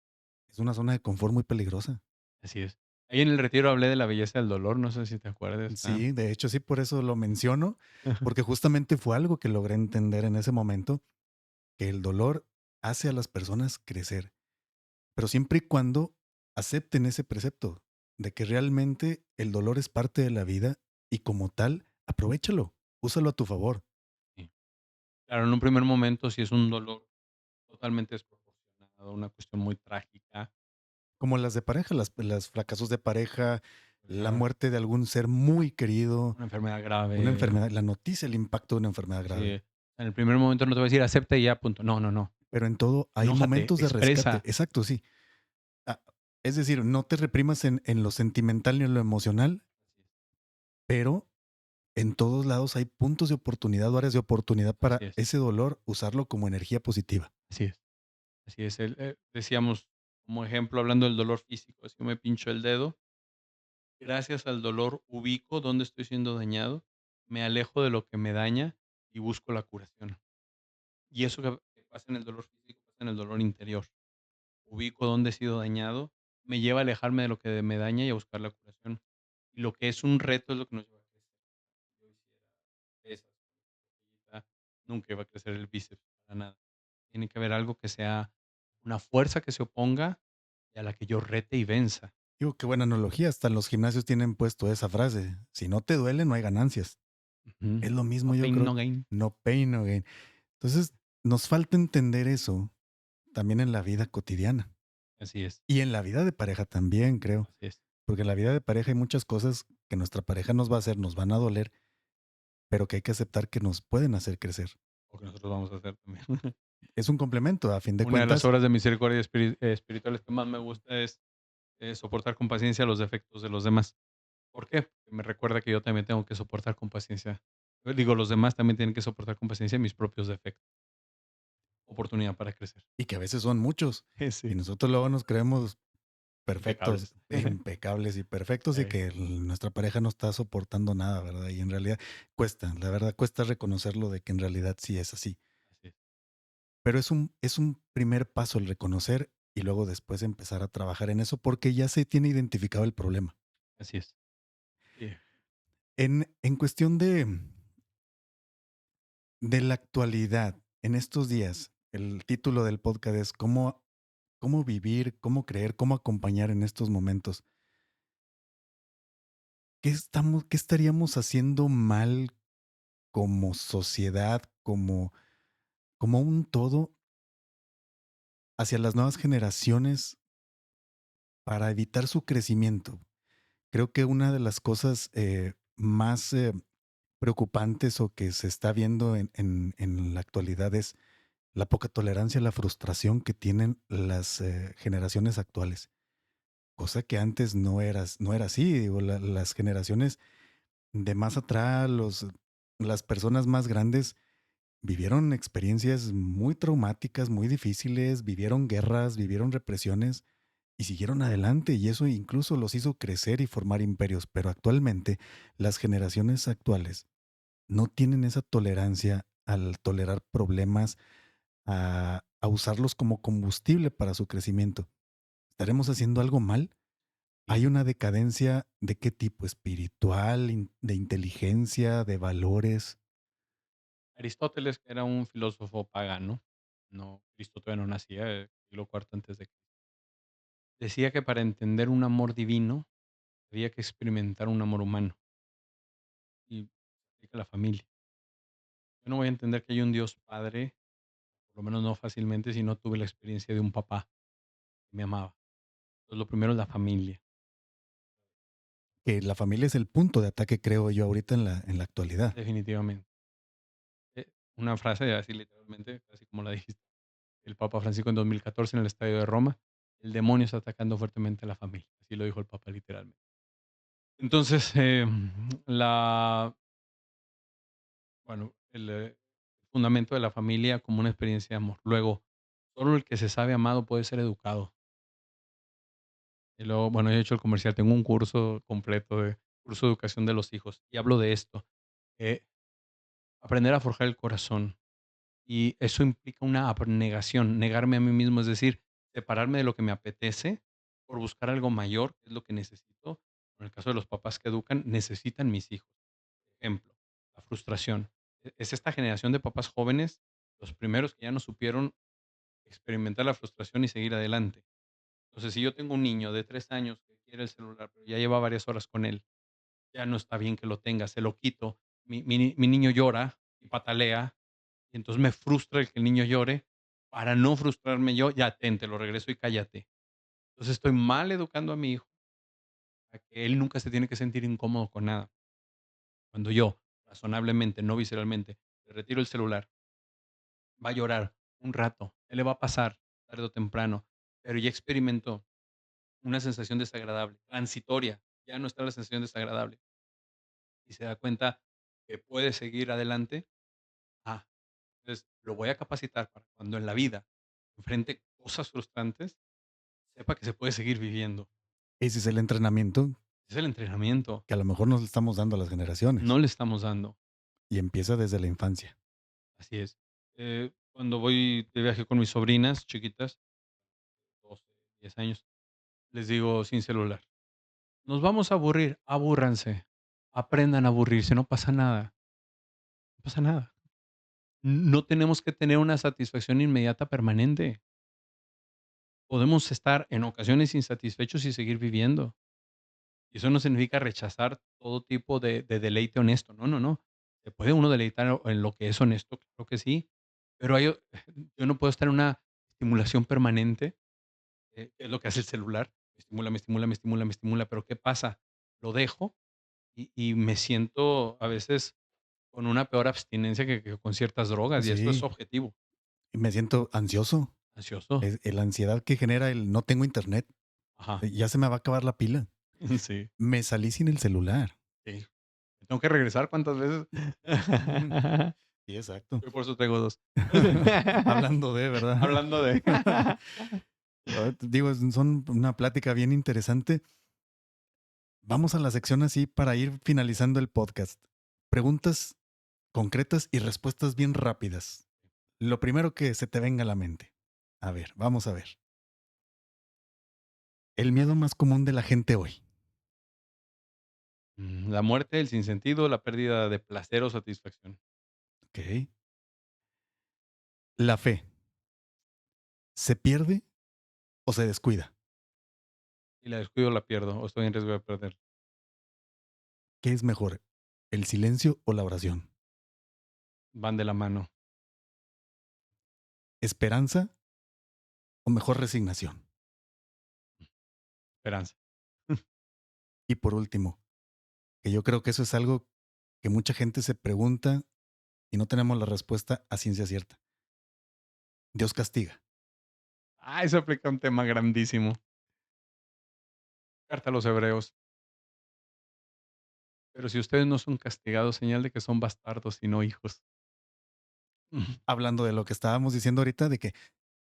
Es una zona de confort muy peligrosa. Así es. Ahí en el retiro hablé de la belleza del dolor, no sé si te acuerdas, está Sí, de hecho sí, por eso lo menciono, porque justamente fue algo que logré entender en ese momento, que el dolor hace a las personas crecer. Pero siempre y cuando acepten ese precepto de que realmente el dolor es parte de la vida y como tal, aprovéchalo, úsalo a tu favor. sí. Claro, en un primer momento, si es un dolor totalmente desproporcionado, una cuestión muy trágica, Como las de pareja, las fracasos de pareja, la ¿verdad? muerte de algún ser muy querido, Una enfermedad una grave, enfermedad, la noticia, el impacto de una enfermedad sí. grave. En el primer momento no te voy a decir: "Acepta y ya, punto". No, no, no. Pero en todo hay Enójate, momentos de rescate. expresa. Exacto, sí. Ah, es decir, no te reprimas en lo sentimental ni en lo emocional, Así es, pero en todos lados hay puntos de oportunidad o áreas de oportunidad así para es, ese dolor usarlo como energía positiva. así es, así es. Decíamos, como ejemplo, hablando del dolor físico, si yo me pincho el dedo, gracias al dolor ubico dónde estoy siendo dañado, me alejo de lo que me daña y busco la curación. Y eso que pasa en el dolor físico, pasa en el dolor interior. Ubico dónde he sido dañado, me lleva a alejarme de lo que me daña y a buscar la curación. Y lo que es un reto es lo que nos lleva a crecer. Si yo hiciera pesas con poquita, nunca iba a crecer el bíceps para nada. Tiene que haber algo que sea una fuerza que se oponga y a la que yo rete y venza. Digo, qué buena analogía. Hasta en los gimnasios tienen puesto esa frase. Si no te duele, no hay ganancias. Ujú. Es lo No mismo, yo pain, creo. no gain. No pain, no gain. Entonces, nos falta entender eso también en la vida cotidiana Así es, y en la vida de pareja también, creo. así es. Porque en la vida de pareja hay muchas cosas que nuestra pareja nos va a hacer, nos van a doler, pero que hay que aceptar que nos pueden hacer crecer. Porque nosotros vamos a hacer también. es un complemento, a fin de Una de las cuentas, obras de misericordia espirituales que más me gusta es, soportar con paciencia los defectos de los demás. ¿Por qué? Porque me recuerda que yo también tengo que soportar con paciencia. Digo, los demás también tienen que soportar con paciencia mis propios defectos. Oportunidad para crecer. y que a veces son muchos, y Sí, nosotros luego nos creemos perfectos, impecables. impecables y perfectos, y Ey, que nuestra pareja no está soportando nada, ¿verdad? Y en realidad cuesta, la verdad cuesta reconocerlo de que en realidad sí es así. así es, Pero es un primer paso el reconocer y luego después empezar a trabajar en eso porque ya se tiene identificado el problema. así es. Sí, En cuestión de la actualidad, en estos días, el título del podcast es cómo vivir, cómo creer, cómo acompañar en estos momentos. ¿Qué estaríamos haciendo mal como sociedad, como un todo hacia las nuevas generaciones para evitar su crecimiento? Creo que una de las cosas más preocupantes o que se está viendo en la actualidad es la poca tolerancia a la frustración que tienen las generaciones actuales, cosa que antes no era así. Digo, las generaciones de más atrás, las personas más grandes vivieron experiencias muy traumáticas, muy difíciles, vivieron guerras, vivieron represiones y siguieron adelante y eso incluso los hizo crecer y formar imperios. Pero actualmente las generaciones actuales no tienen esa tolerancia al tolerar problemas, a usarlos como combustible para su crecimiento. ¿Estaremos haciendo algo mal? sí. ¿Hay una decadencia de qué tipo? ¿Espiritual, de inteligencia, de valores? Aristóteles, que era un filósofo pagano, no, Cristo todavía no nacía, siglo cuarto antes de Cristo, decía que para entender un amor divino había que experimentar un amor humano y aplica la familia. Yo no voy a entender que hay un Dios Padre, por lo menos no fácilmente, si no tuve la experiencia de un papá que me amaba. Entonces, lo primero es la familia, Que la familia es el punto de ataque, creo yo, ahorita en la actualidad. definitivamente. Una frase así literalmente, así como la dijiste, el Papa Francisco en 2014 en el Estadio de Roma, el demonio está atacando fuertemente a la familia, así lo dijo el Papa literalmente. Entonces, la bueno, el fundamento de la familia como una experiencia de amor. Luego, solo el que se sabe amado puede ser educado. Y luego, bueno, yo he hecho el comercial, tengo un curso completo de curso de educación de los hijos y hablo de esto, eh, aprender a forjar el corazón. Y eso implica una abnegación, negarme a mí mismo, es decir, separarme de lo que me apetece por buscar algo mayor, que es lo que necesito. En el caso de los papás que educan, necesitan mis hijos. Ejemplo, la frustración. Es esta generación de papás jóvenes, los primeros que ya no supieron experimentar la frustración y seguir adelante. Entonces, si yo tengo un niño de 3 años que quiere el celular, pero ya lleva varias horas con él, ya no está bien que lo tenga, se lo quito. Mi niño llora y patalea, y entonces me frustra el que el niño llore. Para no frustrarme yo, ya ten, te lo regreso y cállate. Entonces estoy mal educando a mi hijo a que él nunca se tiene que sentir incómodo con nada. Cuando yo, razonablemente, no visceralmente, le retiro el celular, va a llorar un rato, él le va a pasar tarde o temprano, pero ya experimentó una sensación desagradable, transitoria, ya no está la sensación desagradable y se da cuenta que puede seguir adelante. Ah, entonces lo voy a capacitar para cuando en la vida enfrente cosas frustrantes, sepa que se puede seguir viviendo. Ese es el entrenamiento Es el entrenamiento, que a lo mejor nos estamos dando a las no generaciones le estamos dando. y empieza desde la infancia. Así es. Cuando voy de viaje con mis sobrinas chiquitas, 12, 10 años, les digo sin celular: "Nos vamos a aburrir, abúrranse, aprendan a aburrirse, no pasa nada, no pasa nada". No tenemos que tener una satisfacción inmediata permanente. Podemos estar en ocasiones insatisfechos y seguir viviendo. Y eso no significa rechazar todo tipo de deleite honesto. No, no, no. Se puede uno deleitar en lo que es honesto, claro que sí, pero hay yo no puedo estar en una estimulación permanente, que es lo que hace el celular. Me estimula, me estimula, me estimula, me estimula, pero ¿qué pasa? Lo dejo y me siento a veces con una peor abstinencia que con ciertas drogas, y esto es Sí, objetivo. Me siento ansioso. ansioso. La ansiedad que genera el no tengo internet, Ajá, ya se me va a acabar la pila. sí, Me salí sin el celular. sí. Tengo que regresar, ¿cuántas veces? Ujú. Sí, exacto. Yo por eso tengo 2. Hablando de, ¿verdad? Hablando de Digo, son una plática bien interesante. Vamos a la sección así para ir finalizando el podcast. Preguntas concretas y respuestas bien rápidas. Lo primero que se te venga a la mente. A ver, vamos a ver. El miedo más común de la gente hoy. la muerte, el sinsentido, la pérdida de placer o satisfacción. Ok. La fe. ¿Se pierde o se descuida? Si la descuido, la pierdo o estoy en riesgo de perder. ¿Qué es mejor? ¿El silencio o la oración? Van de la mano. ¿Esperanza o mejor resignación? Esperanza. Y por último, que yo creo que eso es algo que mucha gente se pregunta y no tenemos la respuesta a ciencia cierta. Dios castiga. Eso aplica a un tema grandísimo. Carta a los hebreos. Pero si ustedes no son castigados, señal de que son bastardos y no hijos. Hablando de lo que estábamos diciendo ahorita, de que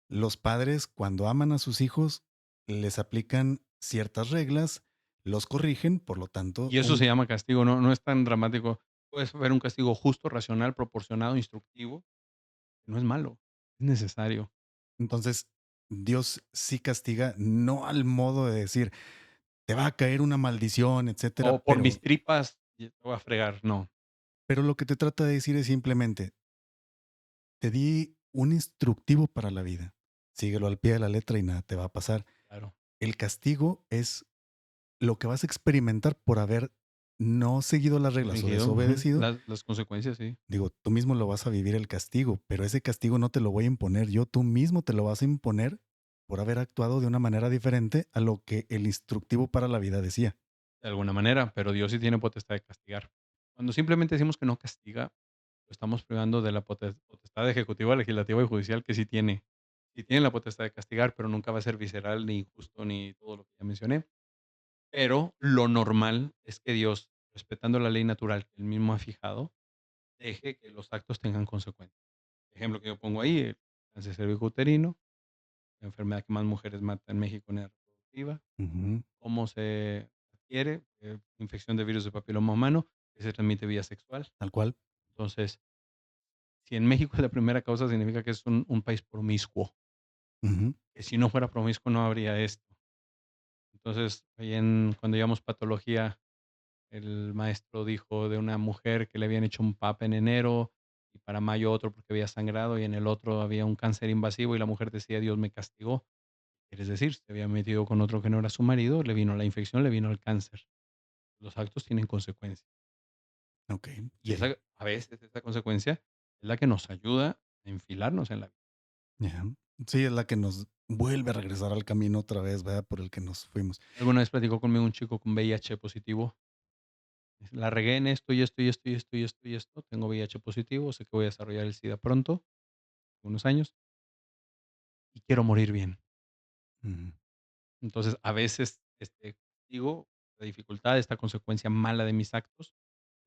los padres cuando aman a sus hijos les aplican ciertas reglas, los corrigen, por lo tanto, Y eso se llama castigo, no es tan dramático. Puedes ver un castigo justo, racional, proporcionado, instructivo, no es malo, es necesario. entonces Dios sí castiga, no al modo de decir, te va a caer una maldición, etcétera, O por mis tripas, y te voy a fregar, no, pero lo que te trata de decir es simplemente, te di un instructivo para la vida. Síguelo al pie de la letra y nada te va a pasar. claro. El castigo es lo que vas a experimentar por haber no seguido las reglas o Infringido, ujú, desobedecido. las consecuencias, sí, Digo, tú mismo lo vas a vivir el castigo, pero ese castigo no te lo voy a imponer yo, tú mismo te lo vas a imponer por haber actuado de una manera diferente a lo que el instructivo para la vida decía. de alguna manera, pero Dios sí tiene potestad de castigar. Cuando simplemente decimos que no castiga, lo estamos privando de la potestad ejecutiva, legislativa y judicial que sí tiene. Sí tiene la potestad de castigar, pero nunca va a ser visceral, ni injusto, ni todo lo que ya mencioné. Pero lo normal es que Dios, respetando la ley natural que él mismo ha fijado, deje que los actos tengan consecuencias. Ejemplo que yo pongo ahí, el cáncer cervicouterino, la enfermedad que más mujeres mata en México en edad reproductiva, Ujú. cómo se adquiere, infección de virus de papiloma humano, que se transmite vía sexual. Tal cual. Entonces, si en México es la primera causa, significa que es un país promiscuo, Ujú. que si no fuera promiscuo no habría esto. Entonces, ahí cuando llevamos patología, el maestro dijo de una mujer que le habían hecho un PAP en enero y para mayo otro porque había sangrado y en el otro había un cáncer invasivo y la mujer decía: "Dios me castigó". Es decir, se había metido con otro que no era su marido, le vino la infección, le vino el cáncer. Los actos tienen consecuencias. Ok, Y sí. esa a veces esa consecuencia es la que nos ayuda a enfilarnos en la vida. Ya. Sí, es la que nos vuelve a regresar al camino otra vez, ¿verdad? Por el que nos fuimos. Alguna vez platicó conmigo un chico con VIH positivo. La regué en esto, y esto, y esto, y esto, y esto, y esto. Tengo VIH positivo, sé que voy a desarrollar el SIDA pronto, unos años, y quiero morir bien. Ujú. Entonces, a veces, castigo, la dificultad, esta consecuencia mala de mis actos,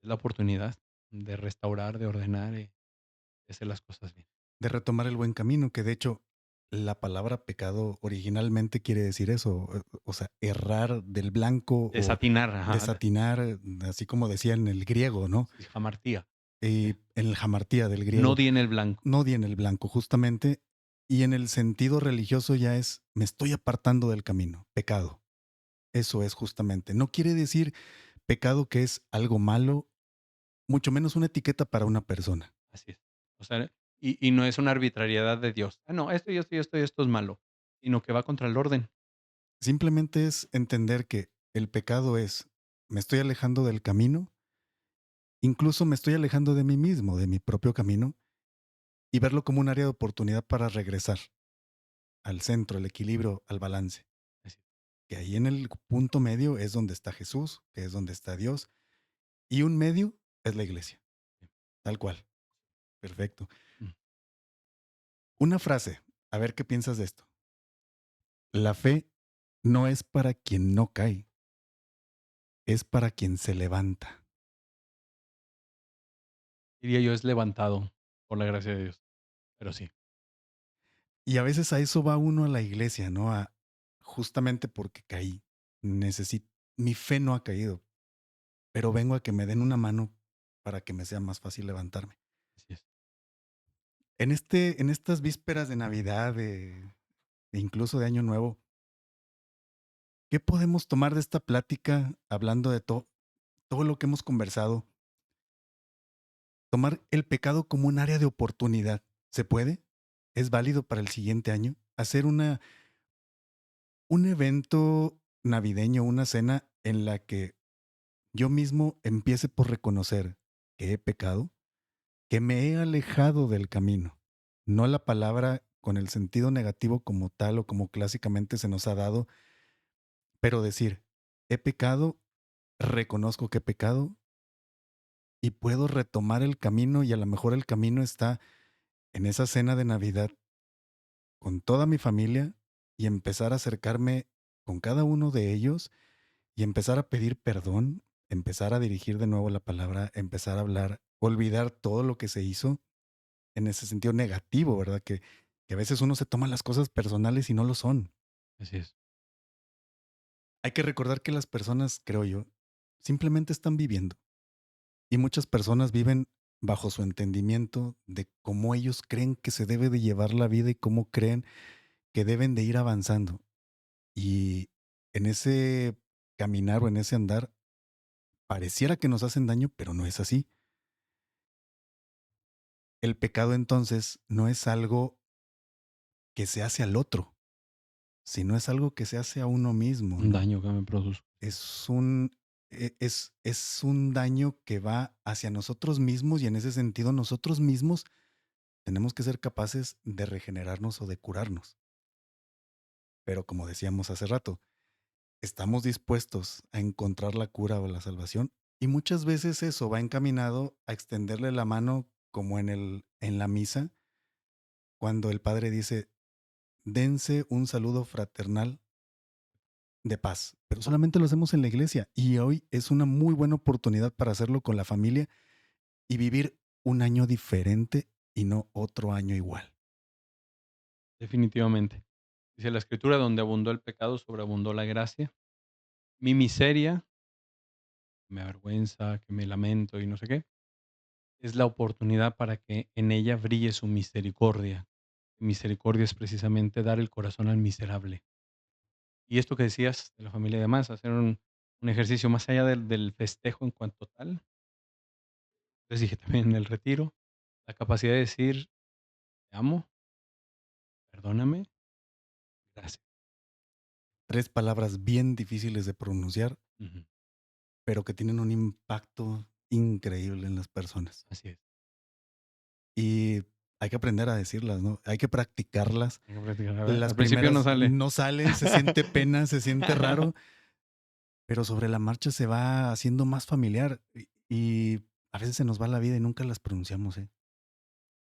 es la oportunidad de restaurar, de ordenar, de hacer las cosas bien. De retomar el buen camino, que de hecho la palabra pecado originalmente quiere decir eso, o sea, errar del blanco o Desatinar, ajá, desatinar, así como decía en el griego, ¿no? sí, jamartía. Y en el jamartía del No griego, di en el blanco. no di en el blanco, justamente, y en el sentido religioso ya es, me estoy apartando del camino, pecado. Eso es justamente. No quiere decir pecado que es algo malo, mucho menos una etiqueta para una persona. Así es. O sea, y no es una arbitrariedad de Dios. Ah, no, esto y esto y esto y esto es malo, sino que va contra el orden. Simplemente es entender que el pecado es, me estoy alejando del camino, incluso me estoy alejando de mí mismo, de mi propio camino, y verlo como un área de oportunidad para regresar al centro, al equilibrio, al balance. Así es. Que ahí en el punto medio es donde está Jesús, que es donde está Dios, y un medio es la iglesia, tal cual. Perfecto. Mm. Una frase, a ver qué piensas de esto. La fe no es para quien no cae, es para quien se levanta. Diría yo, es levantado por la gracia de Dios, pero sí, Y a veces a eso va uno a la iglesia, ¿no? Justamente porque caí. Necesito, mi fe no ha caído, pero vengo a que me den una mano para que me sea más fácil levantarme. así es. En estas vísperas de Navidad, e incluso de Año Nuevo, ¿qué podemos tomar de esta plática hablando de todo lo que hemos conversado? Tomar el pecado como un área de oportunidad. ¿Se puede? ¿Es válido para el siguiente año? Hacer un evento navideño, una cena en la que yo mismo empiece por reconocer que he pecado, que me he alejado del camino. No la palabra con el sentido negativo como tal o como clásicamente se nos ha dado, pero decir, he pecado, reconozco que he pecado y puedo retomar el camino y a lo mejor el camino está en esa cena de Navidad con toda mi familia y empezar a acercarme con cada uno de ellos y empezar a pedir perdón, empezar a dirigir de nuevo la palabra, empezar a hablar, olvidar todo lo que se hizo en ese sentido negativo, ¿verdad? Que a veces uno se toma las cosas personales y no lo son. Así es. Hay que recordar que las personas, creo yo, simplemente están viviendo y muchas personas viven bajo su entendimiento de cómo ellos creen que se debe de llevar la vida y cómo creen que deben de ir avanzando. Y en ese caminar o en ese andar, pareciera que nos hacen daño, pero no es así. El pecado entonces no es algo que se hace al otro, sino es algo que se hace a uno mismo, Un ¿no? daño que me produjo. Es es un daño que va hacia nosotros mismos y en ese sentido nosotros mismos tenemos que ser capaces de regenerarnos o de curarnos. Pero como decíamos hace rato, estamos dispuestos a encontrar la cura o la salvación y muchas veces eso va encaminado a extenderle la mano como en la misa, cuando el padre dice, dense un saludo fraternal de paz, pero solamente lo hacemos en la iglesia y hoy es una muy buena oportunidad para hacerlo con la familia y vivir un año diferente y no otro año igual. Definitivamente. Dice la Escritura: "Donde abundó el pecado, sobreabundó la gracia". Mi miseria, me avergüenza, que me lamento y no sé qué, es la oportunidad para que en ella brille su misericordia. Misericordia es precisamente dar el corazón al miserable. Y esto que decías de la familia y demás, hacer un ejercicio más allá del festejo en cuanto tal. Les dije también en el retiro, la capacidad de decir: "Te amo, perdóname, gracias". 3 palabras bien difíciles de pronunciar, Ujú, pero que tienen un impacto increíble en las personas. así es. Y hay que aprender a decirlas, ¿no? Hay que practicarlas. Hay que practicar. A ver, Las al principio no primeras sale. no salen, se siente pena, se siente raro, pero sobre la marcha se va haciendo más familiar y a veces se nos va la vida y nunca las pronunciamos, ¿eh?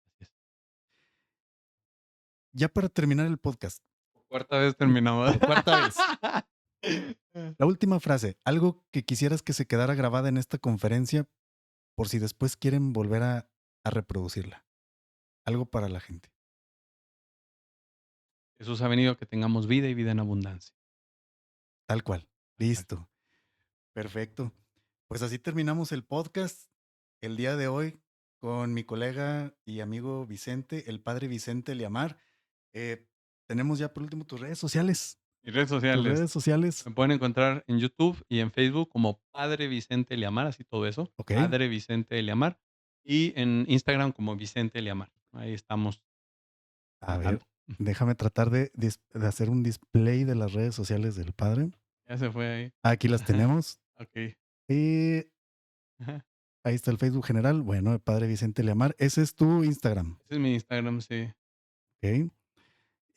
Así es. Ya para terminar el podcast, Por cuarta vez terminamos. por cuarta vez, la última frase, algo que quisieras que se quedara grabada en esta conferencia por si después quieren volver a reproducirla. Algo para la gente. Jesús ha venido a que tengamos vida y vida en abundancia. Tal cual. Tal cual. Listo. Perfecto. Pues así terminamos el podcast el día de hoy con mi colega y amigo Vicente, el padre Vicente Liamar. Eh, tenemos ya por último tus redes sociales. Mis redes Tus sociales redes sociales. me pueden encontrar en YouTube y en Facebook como Padre Vicente Eliamar, así todo eso, Ok. Padre Vicente Eliamar, y en Instagram como Vicente Eliamar. Ahí estamos A al ver, tanto. déjame tratar de hacer un display de las redes sociales del padre. Ya se fue ahí. Aquí las tenemos. Okey. Y Ajá. ahí está el Facebook general. Bueno, el padre Vicente Liamar. Ese es tu Instagram. Ese es mi Instagram, sí. Ok.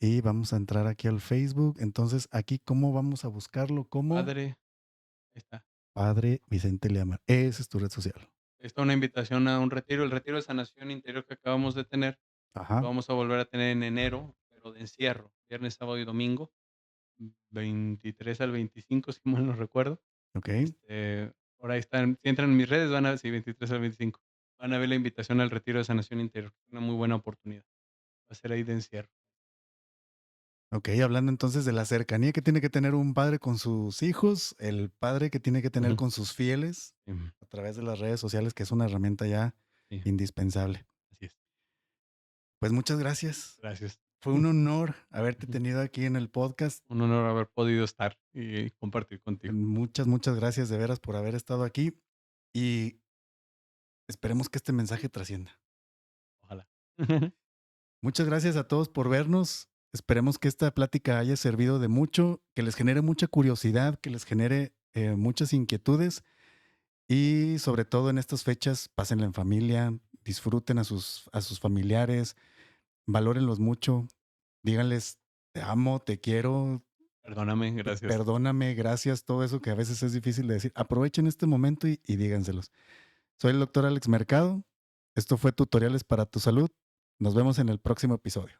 Y vamos a entrar aquí al Facebook. Entonces, aquí, ¿cómo vamos a buscarlo? Como Padre, ahí está. Padre Vicente Leama. Esa es tu red social. Está una invitación a un retiro, el retiro de sanación interior que acabamos de tener. Ajá, Lo vamos a volver a tener en enero, pero de encierro, viernes, sábado y domingo, 23 al 25, si mal no recuerdo. okey, Por ahí están, si entran en mis redes van a ver, sí, 23 al 25, van a ver la invitación al retiro de sanación interior, una muy buena oportunidad. Va a ser ahí de encierro. okey. Hablando entonces de la cercanía que tiene que tener un padre con sus hijos, el padre que tiene que tener Ujú. con sus fieles Sí, a través de las redes sociales, que es una herramienta ya sí, indispensable. así es. Pues muchas gracias. Gracias. Fue un honor haberte Ujú. tenido aquí en el podcast. Un honor haber podido estar y compartir contigo. Muchas, muchas gracias de veras por haber estado aquí y esperemos que este mensaje trascienda. Ojalá. Muchas gracias a todos por vernos. Esperemos que esta plática haya servido de mucho, que les genere mucha curiosidad, que les genere muchas inquietudes y sobre todo en estas fechas, pásenla en familia, disfruten a sus familiares, valórenlos mucho, díganles, te amo, te quiero, Perdóname, gracias. perdóname, gracias, todo eso que a veces es difícil de decir. Aprovechen este momento y díganselos. Soy el doctor Alex Mercado. Esto fue Tutoriales para tu Salud. Nos vemos en el próximo episodio.